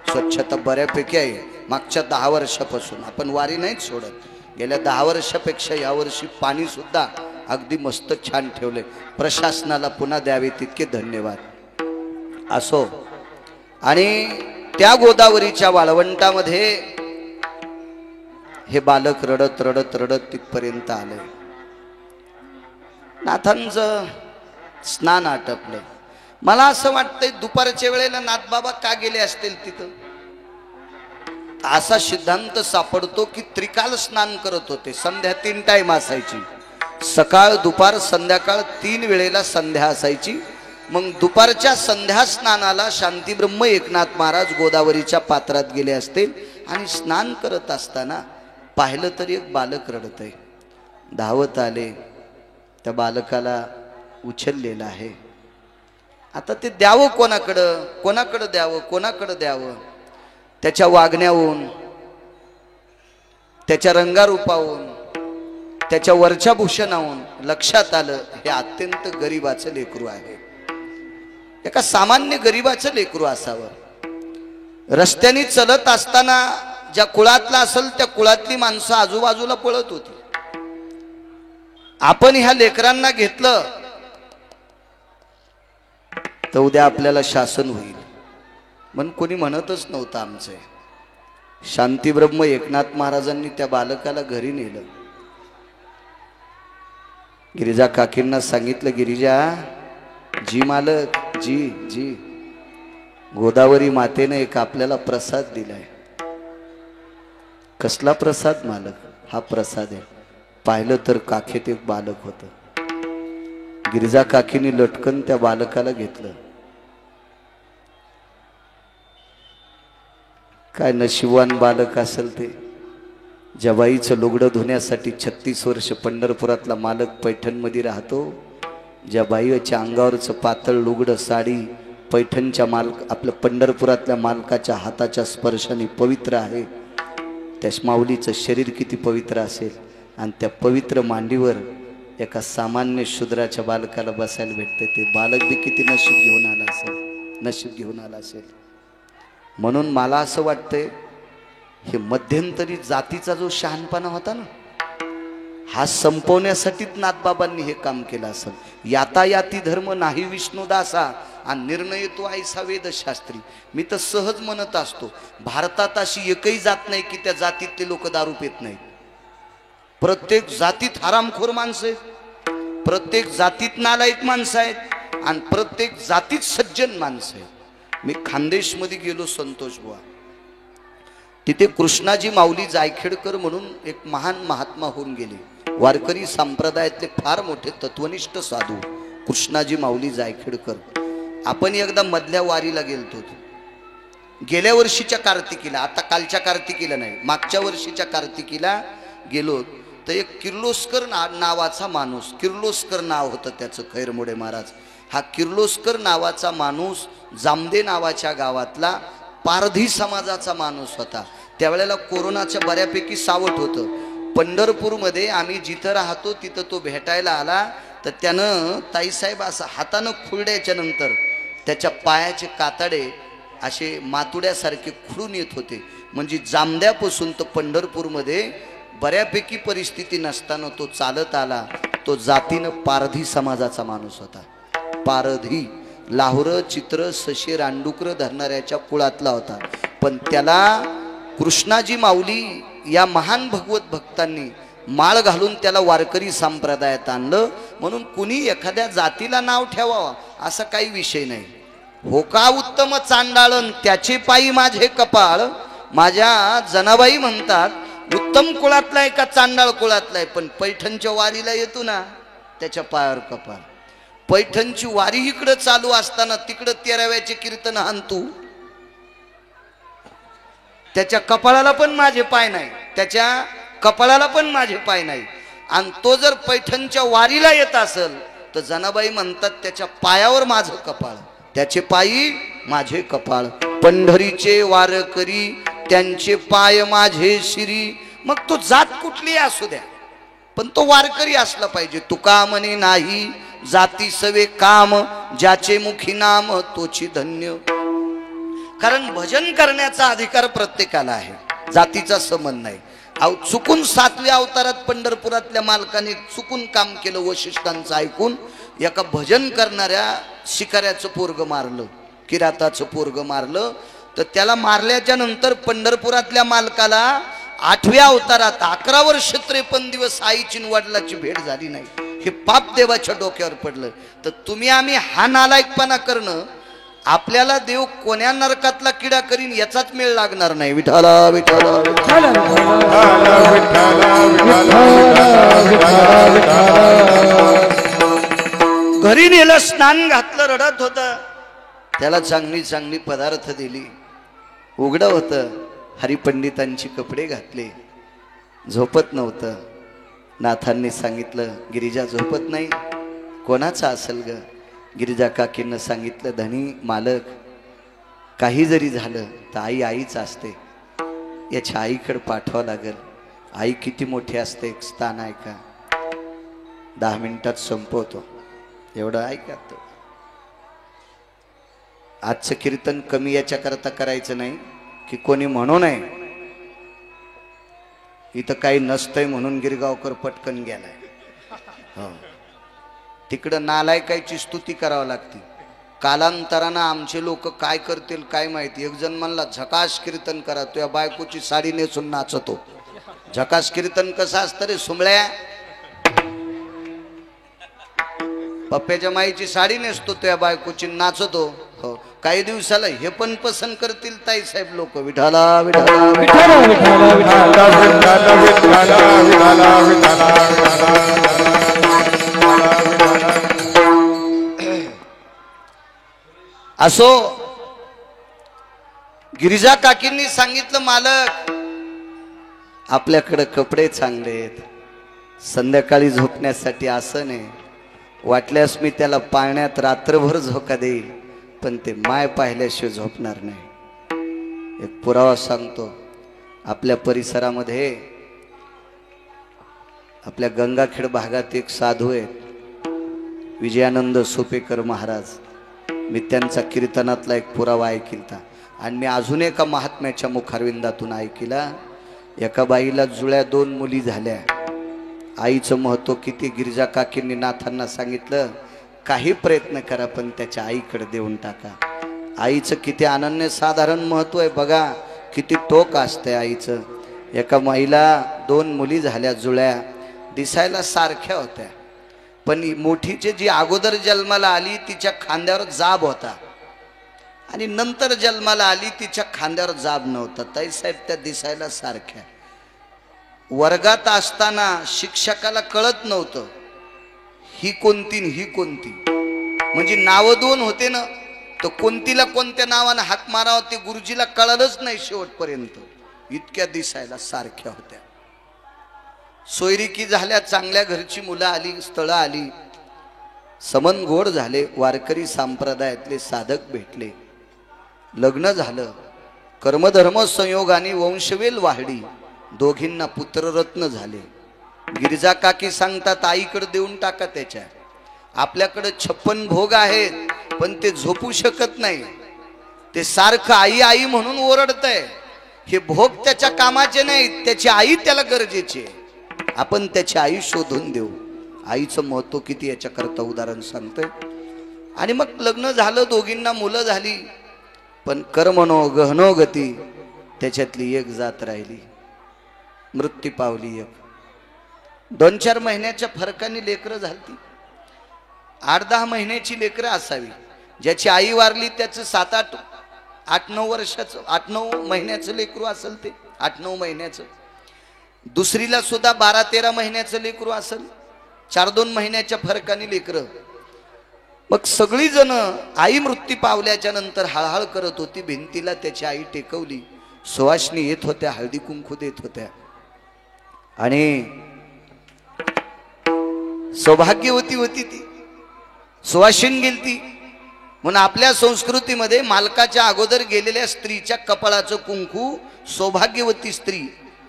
स्वच्छता बऱ्यापैकी आहे. मागच्या 10 वर्षापासून आपण वारी नाहीच सोडत. गेल्या 10 वर्षापेक्षा यावर्षी पाणी सुद्धा अगदी मस्त छान ठेवले. प्रशासनाला पुन्हा द्यावे तितके धन्यवाद. असो, आणि त्या गोदावरीच्या वाळवंटामध्ये हे बालक रडत रडत रडत तिथपर्यंत आले. नाथांचं स्नान आटपलं. मला असं वाटतंय दुपारच्या वेळेला नाथबाबा का गेले असतील तिथं. असा सिद्धांत सापडतो की त्रिकाल स्नान करत होते. संध्या 3 टाइम असायची, सकाळ दुपार संध्याकाळ 3 वेळेला संध्या असायची. मग दुपारच्या संध्या स्नानाला शांतीब्रह्म एकनाथ महाराज गोदावरीच्या पात्रात गेले असतील. आणि स्नान करत असताना पाहिलं तर एक बालक रडत आहे. धावत आले, त्या बालकाला उचललेलं आहे. आता ते द्यावं कोणाकडं, कोणाकडं द्यावं, कोणाकडं द्यावं. त्याच्या वागण्याहून, त्याच्या रंगारूपाहून, त्याच्या वरच्या भूषणाहून लक्षात आलं हे अत्यंत गरीबाचं लेकरू आहे. एका सामान्य गरीबाचं लेकरू असावं. रस्त्याने चलत असताना ज्या कुळातला असेल त्या कुळातली माणसं आजूबाजूला पळत होती. आपण ह्या लेकरांना घेतलं तर उद्या आपल्याला शासन होईल म्हणून कोणी म्हणतच नव्हतं. आमचे शांतीब्रह्म एकनाथ महाराजांनी त्या बालकाला घरी नेलं. गिरिजा काकींना सांगितलं, गिरिजा जी मालक, जी जी गोदावरी मातेने एक आपल्याला प्रसाद दिलाय. कसला प्रसाद मालक? हा प्रसाद आहे. पाहिलं तर काखेत एक बालक होतं. गिरिजा काकीने लटकन त्या बालकाला घेतलं. काय नशिबवान बालक असेल ते. ज्या बाईचं लुगडं धुण्यासाठी 36 वर्ष पंढरपुरातला मालक पैठणमध्ये राहतो, ज्या बाईच्या अंगावरचं पातळ लुगडं साडी पैठणच्या आपल्या पंढरपुरातल्या मालकाच्या हाताच्या स्पर्शाने पवित्र आहे. त्या माऊलीचं शरीर किती पवित्र असेल. आणि त्या पवित्र मांडीवर एका सामान्य शूद्राच्या बालकाला बसायला भेटते. ते बालक बी किती नशीब घेऊन आला असेल, नशीब घेऊन आला असेल. म्हणून मला असं वाटतंय हे मध्यंतरी जातीचा जो शहाणपणा होता ना, हा संपवण्यासाठीच नाथबाबांनी हे काम केलं असेल. यातायाती धर्म नाही विष्णुदासा आणि निर्णय तो ऐसा वेदशास्त्री. मी तर सहज म्हणत असतो, भारतात अशी एकही जात नाही की त्या जातीतले लोक दारू पित नाहीत. प्रत्येक जातीत हरामखोर माणसं आहेत, प्रत्येक जातीत नालायक माणसं आहेत आणि प्रत्येक जातीत सज्जन माणसं आहेत. मी खानदेशमध्ये गेलो संतोष बुवा, तिथे कृष्णाजी माऊली जायखेडकर म्हणून एक महान महात्मा होऊन गेले. वारकरी संप्रदायातले फार मोठे तत्वनिष्ठ साधू कृष्णाजी माऊली जायखेडकर. आपण एकदा मधल्या वारीला गेलतो. गेल्या वर्षीच्या कार्तिकीला, आता कालच्या कार्तिकीला नाही, मागच्या वर्षीच्या कार्तिकीला गेलो. तर एक किर्लोस्कर नावाचा माणूस, किर्लोस्कर नाव होतं त्याचं, खैरमोडे महाराज. हा किर्लोस्कर नावाचा माणूस जामदे नावाच्या गावातला पारधी समाजाचा माणूस होता. त्यावेळेला कोरोनाच्या बऱ्यापैकी सावट होतं. पंढरपूरमध्ये आम्ही जिथं राहतो तिथं तो भेटायला आला. तर त्यानं ताईसाहेब असं हातानं खुरड्याच्या नंतर त्याच्या पायाचे कातडे असे मातुड्यासारखे खुडून येत होते. म्हणजे जामद्यापासून तर पंढरपूरमध्ये बऱ्यापैकी परिस्थिती नसताना तो चालत आला. तो जातीनं पारधी समाजाचा माणूस होता. पारधी, लाहोर, चित्र, सशे, रांडुकर धरणाऱ्याच्या कुळातला होता. पण त्याला कृष्णाजी माऊली या महान भगवत भक्तांनी माळ घालून त्याला वारकरी संप्रदायात आणलं. म्हणून कुणी एखाद्या जातीला नाव ठेवावं असा काही विषय नाही. हो का उत्तम चांडाळन त्याचे पायी माझे कपाळ. माझ्या जनाबाई म्हणतात उत्तम कुळातला आहे का चांडाळ कुळातला आहे, पण पैठणच्या वारीला येतो ना त्याच्या पायावर कपाळ. पैठणची वारी इकडं चालू असताना तिकडं 13व्याचे कीर्तन हाणतू, त्याच्या कपाळाला पण माझे पाय नाही, त्याच्या कपाळाला पण माझे पाय नाही. आणि तो जर पैठणच्या वारीला येत असेल तर जनाबाई म्हणतात त्याच्या पायावर माझं कपाळ, त्याचे पायी माझे कपाळ. पंढरीचे वारकरी त्यांचे पाय माझे शिरी. मग तो जात कुठली असू द्या पण तो वारकरी असला पाहिजे. तुका म्हणे नाही जाती सवे काम, ज्याचे मुखी नाम तोची धन्य. कारण भजन करण्याचा अधिकार प्रत्येकाला आहे, जातीचा संबंध नाही. चुकून 7व्या अवतारात पंढरपुरातल्या मालकाने चुकून काम केलं. वशिष्ठांचं ऐकून एका भजन करणाऱ्या शिकाऱ्याचं पोरग मारलं, किराताचं पोरग मारलं. तर त्याला मारल्याच्या नंतर पंढरपुरातल्या मालकाला 8व्या अवतारात 11 वर्ष 53 दिवस आईची वडिलाची भेट झाली नाही. हे पाप देवाच्या डोक्यावर पडलं. तर तुम्ही आम्ही हा नालायकपणा करणं, आपल्याला देव कोण्या नरकातला किडा करीन याचाच मेळ लागणार नाही. विठाला विठाला घरी नेलं, स्नान घातलं, रडत होत. त्याला चांगली चांगली पदार्थ दिली, उघडं होतं. हरिपंडितांची कपडे घातले, झोपत नव्हतं. नाथांनी सांगितलं गिरिजा झोपत नाही, कोणाचा असेल ग? गिरिजा काकींना सांगितलं धनी मालक, काही जरी झालं तर आई आईच असते, याच्या आईकडे पाठवावं लागेल. आई किती मोठी असते, एक स्थान आहे का? 10 मिनिटात संपवतो, एवढं ऐका. आजचं कीर्तन कमी याच्याकरता करायचं नाही की कोणी म्हणू नये इथं काही नसतंय म्हणून गिरगावकर पटकन गेलाय. हो, तिकडं नालायकाची स्तुती करावी लागते. कालांतरानं आमचे लोक काय करतील काय माहिती. एक जण म्हणला झकास कीर्तन करा, तुझ्या बायकोची साडी नेसून नाचतो. झकास कीर्तन कसं असतं रे सुमळ्या? पप्प्याच्या माईची साडी नेसतो, तुझ्या बायकोची नाचतो. हो, काही दिवसाला हे पण पसंत करतील ताई साहेब लोक. विठाला विठाला विठाला विठाला असो. गिरिजा काकींनी सांगितलं मालक आपल्याकडे कपडे चांगले आहेत, संध्याकाळी झोपण्यासाठी आसन आहे, वाटल्यास मी त्याला पाळण्यात रात्रभर झोका देईल, पण ते माय पाहिल्याशिवाय झोपणार नाही. एक पुरावा सांगतो. आपल्या परिसरामध्ये आपल्या गंगाखेड भागात एक साधू आहेत, विजयानंद सोपेकर महाराज. मी त्यांचा कीर्तनातला एक पुरावा ऐकिलता आणि मी अजून एका महात्म्याच्या मुखारविंदातून ऐकिला. एका बाईला जुळ्या 2 मुली झाल्या. आईचं महत्व किती गिरिजा काकींनी नाथांना सांगितलं, काही प्रयत्न करा पण त्याच्या आईकडे देऊन टाका. आईचं किती अनन्य साधारण महत्व आहे बघा, किती टोक असतंय आईचं. एका महिला 2 मुली झाल्या जुळ्या, दिसायला सारख्या होत्या, पण मोठीची जी अगोदर जन्माला आली तिच्या खांद्यावर जाब होता आणि नंतर जन्माला आली तिच्या खांद्यावर जाब नव्हता. ताईसाहेब त्या दिसायला सारख्या. वर्गात असताना शिक्षकाला कळत नव्हतं ही कोणती ही कोणती, म्हणजे नाव 2 होते ना, तर कोणतीला कोणत्या नावाने हाक मारावं ते गुरुजीला कळलंच नाही शेवटपर्यंत. इतक्या दिसायला सारख्या होत्या. सोयरिकी झाल्या, चांगल्या घरची मुलं आली, स्थळं आली, समन गोड झाले, वारकरी संप्रदायातले साधक भेटले, लग्न झालं. कर्मधर्म संयोगाने वंशवेल वाढली, दोघींना पुत्ररत्न झाले. गिरिजा काकी सांगतात आईकडे देऊन टाका त्याच्या. आपल्याकडे 56 भोग आहेत पण ते झोपू शकत नाही, ते सारखं आई आई म्हणून ओरडतंय. हे भोग त्याच्या कामाचे नाहीत, त्याची आई त्याला गरजेची आहे. आपण त्याची आई शोधून देऊ. आईचं महत्व किती याच्याकरता उदाहरण सांगतोय. आणि मग लग्न झालं, दोघींना मुलं झाली, पण कर्मणो गहनो गती, त्याच्यातली एक जात राहिली, मृत्यू पावली एक. 2-4 महिन्याच्या फरकाने लेकरं झालती. 8-10 महिन्याची लेकरं असावी. ज्याची आई वारली त्याचं 7-8-9 वर्षाचं 8-9 महिन्याचं लेकरू असेल, ते 8-9 महिन्याचं. दुसरीला सुद्धा 12-13 महिन्याचं लेकरू असेल. 4-2 महिन्याच्या फरकाने लेकरं. मग सगळी जण आई मृत्यू पावल्याच्या नंतर हळहळ करत होती. भिंतीला त्याची आई टेकवली. सुवासिनी येत होत्या, हळदी कुंकू देत होत्या. आणि सौभाग्यवती होती ती, सुवासिन गेलती. म्हणून आपल्या संस्कृतीमध्ये मालकाच्या अगोदर गेलेल्या स्त्रीच्या कपाळाचं कुंकू सौभाग्यवती स्त्री,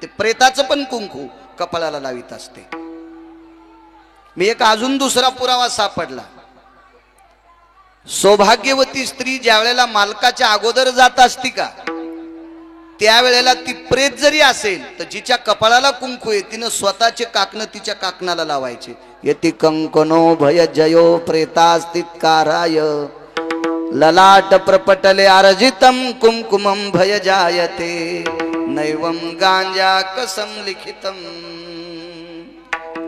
ते प्रेताचं पण कुंकू कपाळाला लावित असते. मी एक अजून दुसरा पुरावा सापडला. सौभाग्यवती स्त्री ज्या वेळेला मालकाच्या अगोदर जात असती का, त्यावेळेला ती प्रेत जरी असेल तर जिच्या कपाळाला कुंकू आहे तिनं स्वतःचे काकणं तिच्या काकणाला लावायचे. यति कंकनो भय जयो प्रेतास्तित्काराय ललाट प्रपटले अर्जितम कुंकुमम भय जायते नैवम गांजा कसम लिखितम.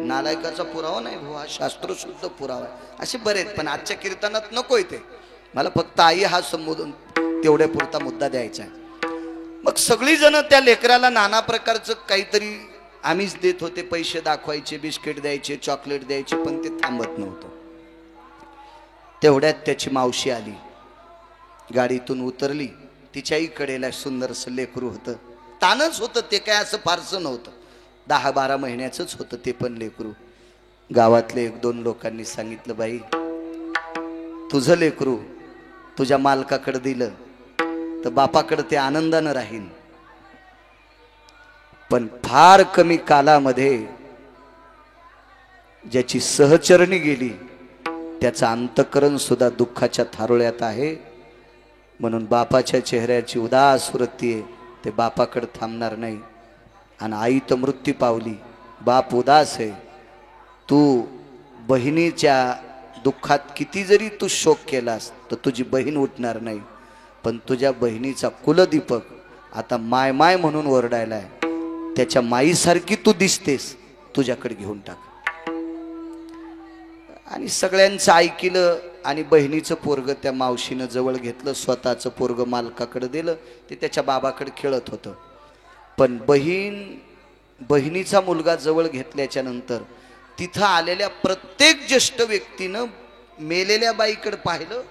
नालायकाचा पुरावा नाही भाऊ, हा शास्त्रशुद्ध पुरावा आहे. असे बरेच, पण आजच्या कीर्तनात नको ते. मला फक्त आई हा संबोधन तेवढ्या पुरता मुद्दा द्यायचा आहे. मग सगळी जण त्या लेकराला नाना प्रकारचं काहीतरी आमिष देत होते. पैसे दाखवायचे, बिस्किट द्यायचे, चॉकलेट द्यायचे, पण ते थांबत नव्हतं. तेवढ्यात त्याची मावशी आली, गाडीतून उतरली. तिच्याही कडेला सुंदरसं लेकरू होतं. तानच होतं ते, काय असं फारसं नव्हतं. 10-12 महिन्याचंच होतं ते पण लेकरू. गावातले 1-2 लोकांनी सांगितलं, बाई तुझं लेकरू तुझ्या मालकाकडे दिलं तर बापाकडे ते आनंदानं राहील. पण फार कमी कालामध्ये ज्याची सहचरणी गेली त्याचं अंतःकरण सुद्धा दुःखाच्या थारोळ्यात आहे. म्हणून बापाच्या चेहऱ्याची उदास वृत्ती आहे, ते बापाकडे थांबणार नाही. आणि आई तर मृत्यू पावली, बाप उदास आहे. तू बहिणीच्या दुःखात किती जरी तू शोक केलास तर तुझी बहीण उठणार नाही. पण तुझ्या बहिणीचा कुलदीपक आता माय माय म्हणून ओरडायलाय. त्याच्या माईसारखी तू दिसतेस, तुझ्याकडे घेऊन टाक. आणि सगळ्यांचं ऐकलं आणि बहिणीचं पोरग त्या मावशीनं जवळ घेतलं. स्वतःचं पोरग मालकाकडे दिलं. ते त्याच्या बाबाकडे खेळत होतं. पण बहिणीचा मुलगा जवळ घेतल्याच्या नंतर तिथं आलेल्या प्रत्येक ज्येष्ठ व्यक्तीनं मेलेल्या बाईकडे पाहिलं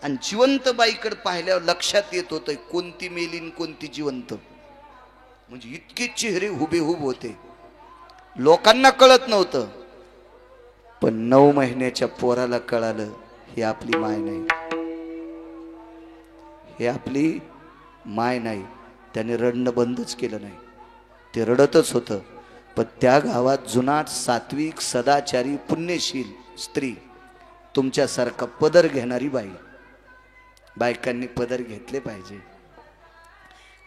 आणि जिवंत बाईकडे पाहिल्यावर लक्षात येत होतं कोणती मेलीन कोणती जिवंत. म्हणजे इतके चेहरे हुबेहूब होते, लोकांना कळत नव्हतं. पण 9 महिन्याच्या पोराला कळालं ही आपली माय नाही, हे आपली माय नाही. त्याने रडणं बंदच केलं नाही, ते रडतच होतं. पण त्या गावात जुनाट सात्विक सदाचारी पुण्यशील स्त्री, तुमच्यासारखा पदर घेणारी बाई, बायकांनी पदर घेतले पाहिजे.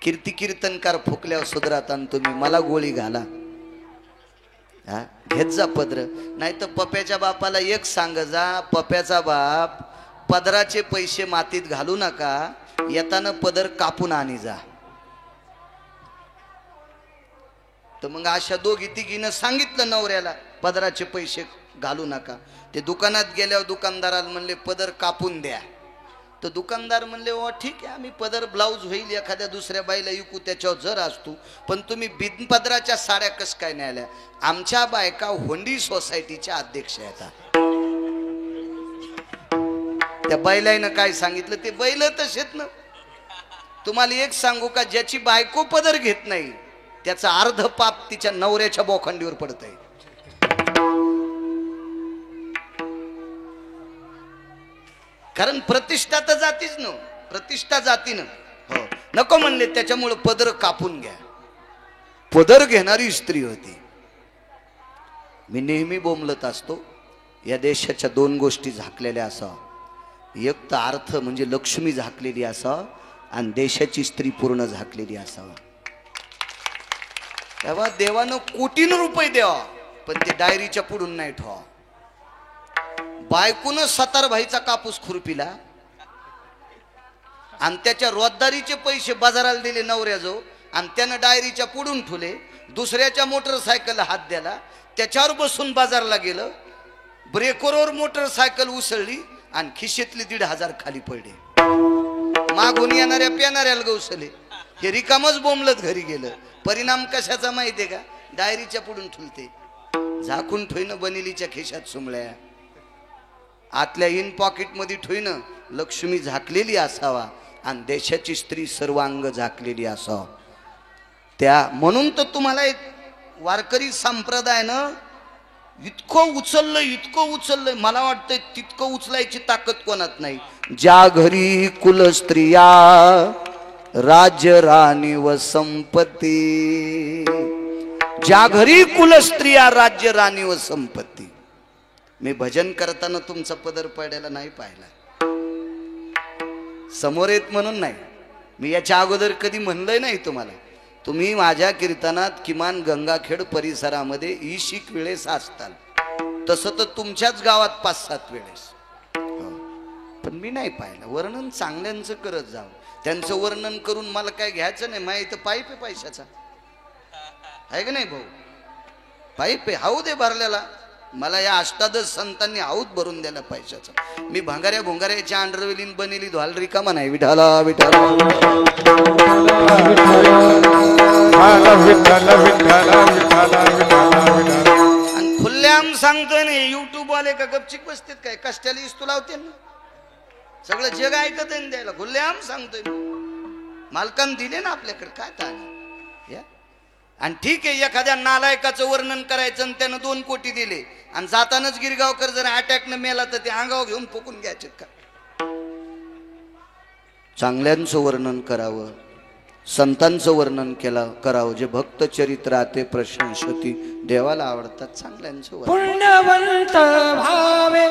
कीर्तनकार फुकल्यावर सुधराता तुम्ही मला गोळी घाला, हा घेत जा पदर. नाही तर पप्याच्या बापाला एक सांग जा, पप्याचा बाप पदराचे पैसे मातीत घालू नका, येताना पदर कापून आणि जा. तर मग अशा 2-3 सांगितलं नवऱ्याला पदराचे पैसे घालू नका. ते दुकानात गेल्यावर दुकानदाराला म्हणले पदर कापून द्या. तर दुकानदार म्हणले ओ ठीक आहे, आम्ही पदर ब्लाऊज होईल एखाद्या दुसऱ्या बाईला विकू, त्याच्यावर जर असतो. पण तुम्ही बिनपदराच्या साड्या कस काय न्यायल्या? आमच्या बायका होंडी सोसायटीच्या अध्यक्ष आहेत. त्या बैलानं काय सांगितलं, ते बैल तसेच ना. तुम्हाला एक सांगू का, ज्याची बायको पदर घेत नाही त्याचा अर्ध पाप तिच्या नवऱ्याच्या बोखंडीवर पडतंय. कारण प्रतिष्ठा तर जातीच न, प्रतिष्ठा जातीनं. हो नको म्हणले, त्याच्यामुळे पदर कापून घ्या. पदर घेणारी स्त्री होती. मी नेहमी बोंबलत असतो, या देशाच्या 2 गोष्टी झाकलेल्या असावं. एक तर अर्थ म्हणजे लक्ष्मी झाकलेली असावं आणि देशाची स्त्री पूर्ण झाकलेली असावं. तेव्हा देवानं कोटीनं रुपये द्यावा, पण ते डायरीच्या पुढून नाही ठेवा. बायकोनं 17 भाईचा कापूस खुरपिला आणि त्याच्या रोजदारीचे पैसे बाजाराला दिले नवऱ्याजवळ आणि त्यानं डायरीच्या पुढून ठेवले. दुसऱ्याच्या मोटरसायकल हात द्याला, त्याच्यावर बसून बाजारला गेलं, ब्रेकवर मोटरसायकल उसळली आणि खिशेतले 1,500 खाली पडले. मागून येणाऱ्या पेणाऱ्याला गवसले. हे रिकामच बोंबलत घरी गेलं. परिणाम कशाचा माहितीये का? डायरीच्या पुढून ठुलते, झाकून ठेवणं बनिलीच्या खिशात सुमळ्या, आतल्या इन पॉकेट मध्ये ठेवणं लक्ष्मी झाकलेली असावा आणि देशाची स्त्री सर्वांग झाकलेली असावा. त्या म्हणून तर तुम्हाला एक वारकरी संप्रदायानं इतकं उचललंय, मला वाटतंय तितकं उचलायची ताकद कोणात नाही. ज्या घरी कुलस्त्रिया राज्य राणी व संपत्ती, ज्या घरी कुलस्त्रिया राज्य राणी व संपत्ती. मी भजन करताना तुमचा पदर पडायला नाही पाहिला, समोर येत म्हणून नाही. मी याच्या अगोदर कधी म्हणलंय नाही तुम्हाला. तुम्ही माझ्या कीर्तनात किमान गंगाखेड परिसरामध्ये 20 वेळेस असताल, तसं तर तुमच्याच गावात 5-7 वेळेस. पण मी नाही पाहिलं. वर्णन चांगल्यांचं करत जावं. त्यांचं वर्णन करून मला काय घ्यायचं नाही. माझ्या इथं पाईप आहे पैशाचा, आहे का नाही भाऊ? पाईप आहे, हाऊ दे भरलेला. मला या अष्टादश संतांनी हाऊत भरून द्यायला पैशाचा. मी भंगाऱ्या भोंगाऱ्याच्या अंडरवेलीन बनेली धुवाल रिकामा नाही. विठाला विठाला आणि खुल्ल्याम सांगतोय ना. युट्यूब वाले का गपचिक बसतेत काय? कष्टाला इस्तू लावते ना, सगळं जग ऐकत आहे द्यायला. खुल्ल्याम सांगतोय, मालकान दिले ना आपल्याकडे, काय ताण या. आणि ठीक आहे, एखाद्या नालायकाचं वर्णन करायचं आणि त्यानं 2 कोटी दिले आणि जातानाच गिरगावकर जर अटॅकनं मेला तर ते अंगावर घेऊन फुकून घ्यायचे का? चांगल्यांचं वर्णन करावं, संतांचं वर्णन करावं. जे भक्त चरित्राते प्रशंसती, देवाला आवडतात चांगल्यांचं वर्णन. पुण्यवंत भावे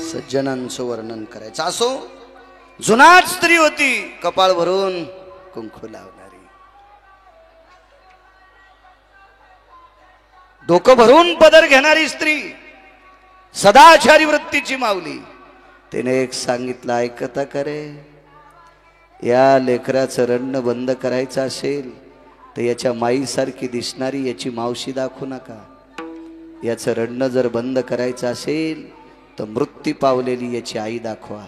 सज्जनांचं वर्णन करायचं असो. जुनाट स्त्री होती, कपाळ भरून कुंकू लावणारी, डोकं भरून पदर घेणारी स्त्री, सदाचारी वृत्तीची माऊली. तिने एक सांगितलं, ऐकता करे, या लेकराचं रडणं बंद करायचं असेल तर याच्या माईसारखी दिसणारी याची मावशी दाखवू नका. याचं रडणं जर बंद करायचं असेल तर मृत्यू पावलेली याची आई दाखवा.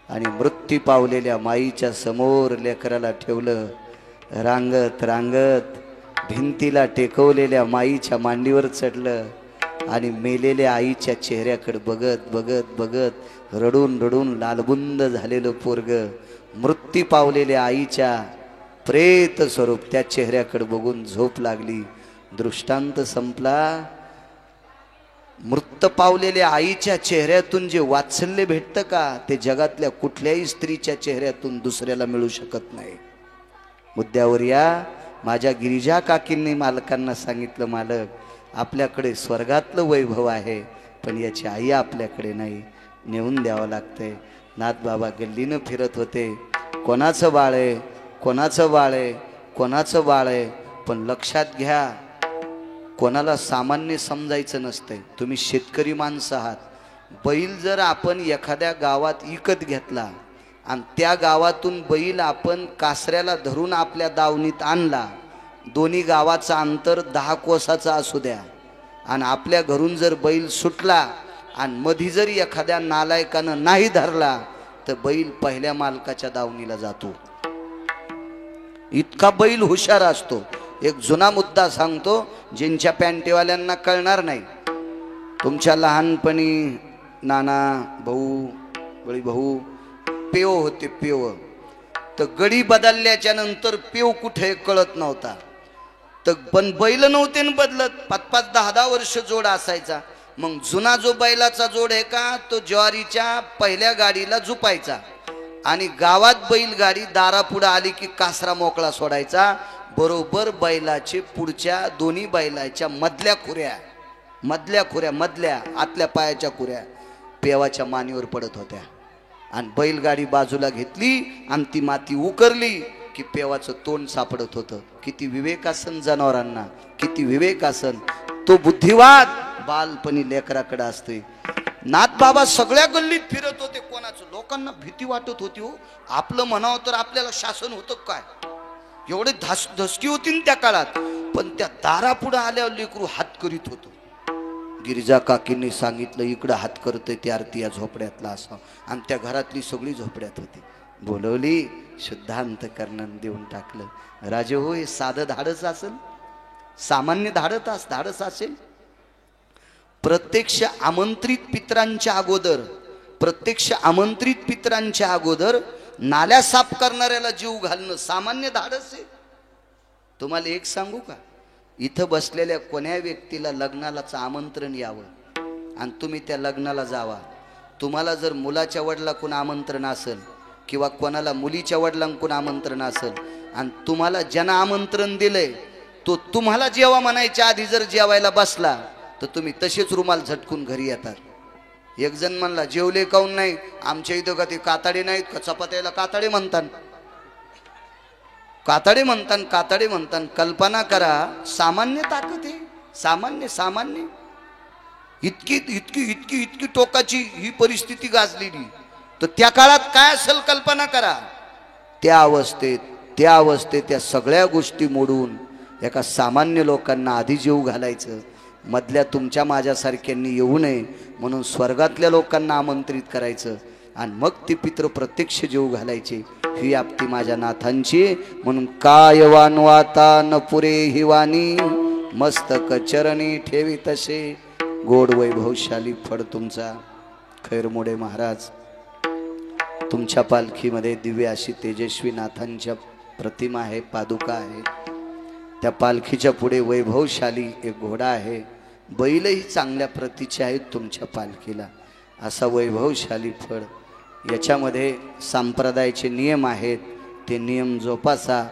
आणि मृत्यू पावलेल्या माईच्या समोर लेकराला ठेवलं. रांगत रांगत भिंतीला टेकवलेल्या माईच्या मांडीवर चढलं आणि मेलेल्या आईच्या चेहऱ्याकडे बघत बघत बघत रडून रडून लालबुंद झालेलं पोरग मृत्यू पावलेल्या आईच्या प्रेत स्वरूप त्या चेहऱ्याकडे बघून झोप लागली. दृष्टांत संपला. मृत पावलेल्या आईच्या चेहऱ्यातून जे वात्सल्य भेटतं का, ते जगातल्या कुठल्याही स्त्रीच्या चेहऱ्यातून दुसऱ्याला मिळू शकत नाही. मुद्द्यावर या. माझ्या गिरिजा काकींनी मालकांना सांगितलं, मालक आपल्याकडे स्वर्गातलं वैभव आहे, पण याची आई आपल्याकडे नाही, नेऊन द्यावं लागतंय. नाथबाबा गल्लीनं फिरत होते. कोणाचं बाळ आहे, कोणाचं बाळ आहे, कोणाचं बाळ आहे. पण लक्षात घ्या, कोणाला सामान्य समजायचं नसतंय. तुम्ही शेतकरी माणसं आहात. बैल जर आपण एखाद्या गावात विकत घेतला आणि त्या गावातून बैल आपण कासऱ्याला धरून आपल्या दावणीत आणला, दोन्ही गावाचं अंतर 10 कोसाचं असू द्या, आणि आपल्या घरून जर बैल सुटला आणि मधी जर एखाद्या नालायकानं नाही धरला तर बैल पहिल्या मालकाच्या दावणीला जातो. इतका बैल हुशार असतो. एक जुना मुद्दा सांगतो, ज्यांच्या पॅन्टेवाल्यांना कळणार नाही. तुमच्या लहानपणी नाना भाऊ बळी भाऊ पेव होते, पेव. तर गडी बदलल्याच्या नंतर पेव कुठे कळत नव्हता. तर पण बैल नव्हते न बदलत, 5-5, 10-10 वर्ष जोड असायचा. मग जुना जो बैलाचा जोड आहे का, तो ज्वारीच्या पहिल्या गाडीला झुपायचा आणि गावात बैलगाडी दारापुढं आली की कासरा मोकळा सोडायचा. बरोबर बैलाचे पुढच्या दोन्ही बैलाच्या मधल्या खुऱ्या आतल्या पायाच्या खुऱ्या पेवाच्या मानेवर पडत होत्या. आणि बैलगाडी बाजूला घेतली आणि ती माती उकरली की पेवाचं तोंड सापडत होतं. किती विवेक असन जनावरांना, किती विवेक असन. तो बुद्धिवाद बालपणी लेकराकडे असते. नाथ बाबा सगळ्या गल्लीत फिरत होते. कोणाचं लोकांना भीती वाटत होती हो. आपलं म्हणावं तर आपल्याला शासन होतं काय, एवढे धसकी होती ना त्या काळात. पण त्या दारापुढे आल्यावर लेकरू हात करीत होतो. गिरिजा काकींनी सांगितलं इकडं हात करतोय ते आरती या झोपड्यातला असा. आणि त्या घरातली सगळी झोपड्यात होती. बोलवली, शुद्ध अंतकरणानं देऊन टाकलं. राजे हो, हे साधं धाडस असेल, सामान्य धाडस असेल. प्रत्यक्ष आमंत्रित पितरांच्या अगोदर नाल्या साफ करणाऱ्याला जीव घालणं सामान्य धाडस आहे. तुम्हाला एक सांगू का, इथं बसलेल्या कोण्या व्यक्तीला लग्नालाचं आमंत्रण यावं आणि तुम्ही त्या लग्नाला जावा. तुम्हाला जर मुलाच्या वडिलांकडून आमंत्रण असेल किंवा कोणाला मुलीच्या वडिलांकडून आमंत्रण असेल आणि तुम्हाला ज्यानं आमंत्रण दिलंय तो तुम्हाला जेवा म्हणायच्या आधी जर जेवायला बसला तर तुम्ही तसेच रुमाल झटकून घरी येतात. एक जण म्हणला, जेवले काऊन नाही, आमच्या इथं का ते काताडे नाहीत का, चपात्याला काताडे म्हणतात. कल्पना करा, सामान्य ताकद आहे, सामान्य इतकी टोकाची ही परिस्थिती गाजलेली. तर त्या काळात काय असेल कल्पना करा. त्या अवस्थेत त्या सगळ्या गोष्टी मोडून एका सामान्य लोकांना आधी जीव घालायचं. मधल्या तुमच्या माझ्यासारख्यांनी येऊ नये म्हणून स्वर्गातल्या लोकांना आमंत्रित करायचं आणि मग ती पितृ प्रत्यक्ष जीव घालायचे. ही आपती माझ्या नाथांची. म्हणून काय वानवाता न पुरे ही वाणी, मस्तक चरणी ठेवी तसे, गोड वैभवशाली फड तुमचा. खैरमोडे महाराज, तुमच्या पालखीमध्ये दिव्य अशी तेजस्वी नाथांच्या प्रतिमा आहे, पादुका आहे. त्या पालखीच्या पुढे वैभवशाली एक घोडा आहे. बैलही चांगल्या प्रतीचे आहेत तुमच्या पालखीला. असा वैभवशाली फड. याच्यामध्ये संप्रदायाचे नियम आहेत, ते नियम जोपासा.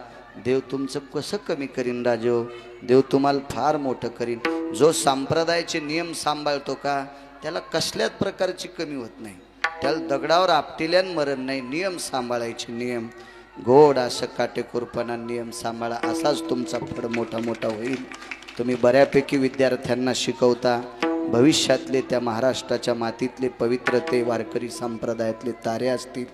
देव तुमचं कसं कमी करीन राजो, देव तुम्हाला फार मोठं करीन. जो संप्रदायाचे नियम सांभाळतो का त्याला कसल्याच प्रकारची कमी होत नाही. त्याला दगडावर आपटिल्यान मरण नाही. नियम सांभाळायचे, नियम गोड असं काटेकोरपणा नियम सांभाळा. असाच तुमचा फड मोठा होईल. तुम्ही बऱ्यापैकी विद्यार्थ्यांना शिकवता. भविष्यातले त्या महाराष्ट्राच्या मातीतले पवित्र ते वारकरी संप्रदायातले तारे असतील.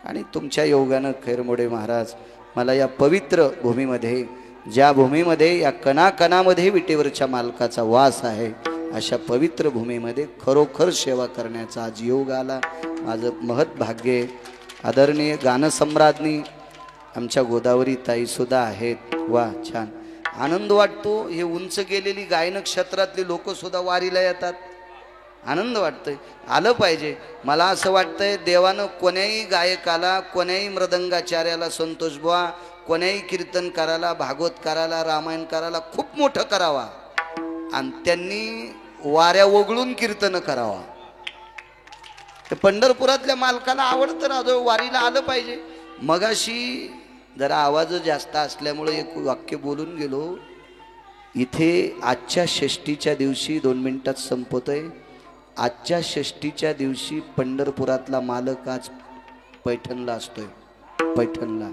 आणि तुमच्या योगानं खैरमोडे महाराज, मला या पवित्र भूमीमध्ये, ज्या भूमीमध्ये या कणाकणामध्ये विटेवरच्या मालकाचा वास आहे, अशा पवित्र भूमीमध्ये खरोखर सेवा करण्याचा आज योग आला. माझं महत् भाग्य आहे. आदरणीय गानसम्राज्ञी आमच्या गोदावरी ताईसुद्धा आहेत. वा, छान आनंद वाटतो. हे उंच गेलेली गायन क्षेत्रातले लोक सुद्धा वारीला येतात. आनंद वाटतंय, आलं पाहिजे. मला असं वाटतंय देवानं कोण्याही गायकाला, कोण्याही मृदंगाचार्याला, संतोष बुवा, कोण्याही कीर्तनकाराला, भागवतकाराला, रामायणकाराला खूप मोठं करावा आणि त्यांनी वाऱ्या वगळून कीर्तन करावा. ते पंढरपुरातल्या मालकाला आवडतं राजो, वारीला आलं पाहिजे. मगाशी जरा आवाज जास्त असल्यामुळे एक वाक्य बोलून गेलो. इथे आजच्या षष्टीच्या दिवशी 2 मिनिटात संपवतोय. आजच्या षष्टीच्या दिवशी पंढरपुरातला मालक आज पैठणला असतोय. पैठणला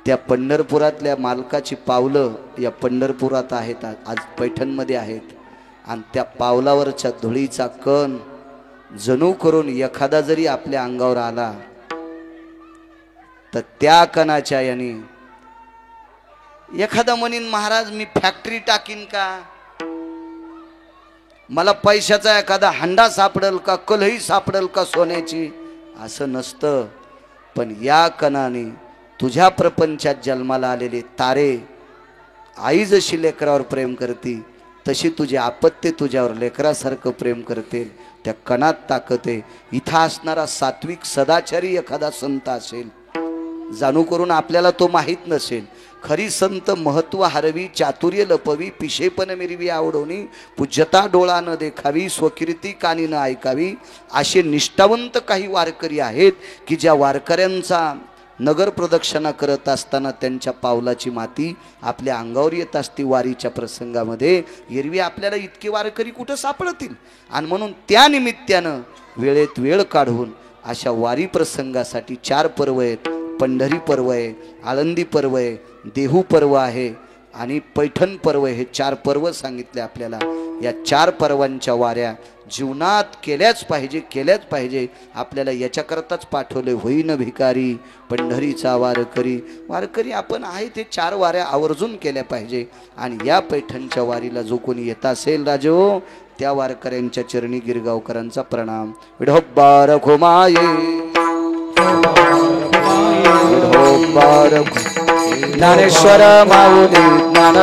त्या पंढरपुरातल्या मालकाची पावलं या पंढरपुरात आहेत, आज पैठणमध्ये आहेत. आणि त्या पावलावरच्या धुळीचा कण जणू करून एखादा जरी आपल्या अंगावर आला तर त्या कणाच्या याने एखादा म्हणीन, महाराज मी फॅक्टरी टाकीन का, मला पैशाचा एखादा हंडा सापडेल का, कलही सापडेल का सोन्याची. असं नसतं. पण या कणाने तुझ्या प्रपंचात जन्माला आलेले तारे, आई जशी लेकरावर प्रेम करती तशी तुझे आपत्ती तुझ्यावर लेकरासारखं प्रेम करते. त्या कणात ताकद आहे. इथं असणारा सात्विक सदाचारी एखादा संत असेल, जाणू करून आपल्याला तो माहीत नसेल, खरी संत महत्व हरवी, चातुर्य लपवी, पिशेपण मिरवी आवडवणी, पूज्यता डोळा न देखावी, स्वकीर्ती कानी न ऐकावी. असे निष्ठावंत काही वारकरी आहेत की ज्या वारकऱ्यांचा नगर प्रदक्षिणा करत असताना त्यांच्या पावलाची माती आपल्या अंगावर येत असती वारीच्या प्रसंगामध्ये. एरवी आपल्याला इतके वारकरी कुठं सापडतील, आणि म्हणून त्या निमित्तानं वेळेत वेळ काढून अशा वारी प्रसंगासाठी 4 पर्व आहेत. पंढरी पर्व आहे, आळंदी पर्व आहे, देहू पर्व आहे आणि पैठण पर्व. हे 4 पर्व सांगितले आपल्याला. या 4 पर्वांच्या वाऱ्या जीवनात केल्याच पाहिजे. आपल्याला याच्याकरताच पाठवले. होईन भिकारी पंढरीचा वारकरी आपण आहे ते 4 वाऱ्या आवर्जून केल्या पाहिजे. आणि या पैठणच्या वारीला जो कोणी येत असेल राजो, त्या वारकऱ्यांच्या चरणी गिरगावकरांचा प्रणाम. विढोबार घोमाये, विढोबार ज्ञानेश्वर माऊली ज्ञान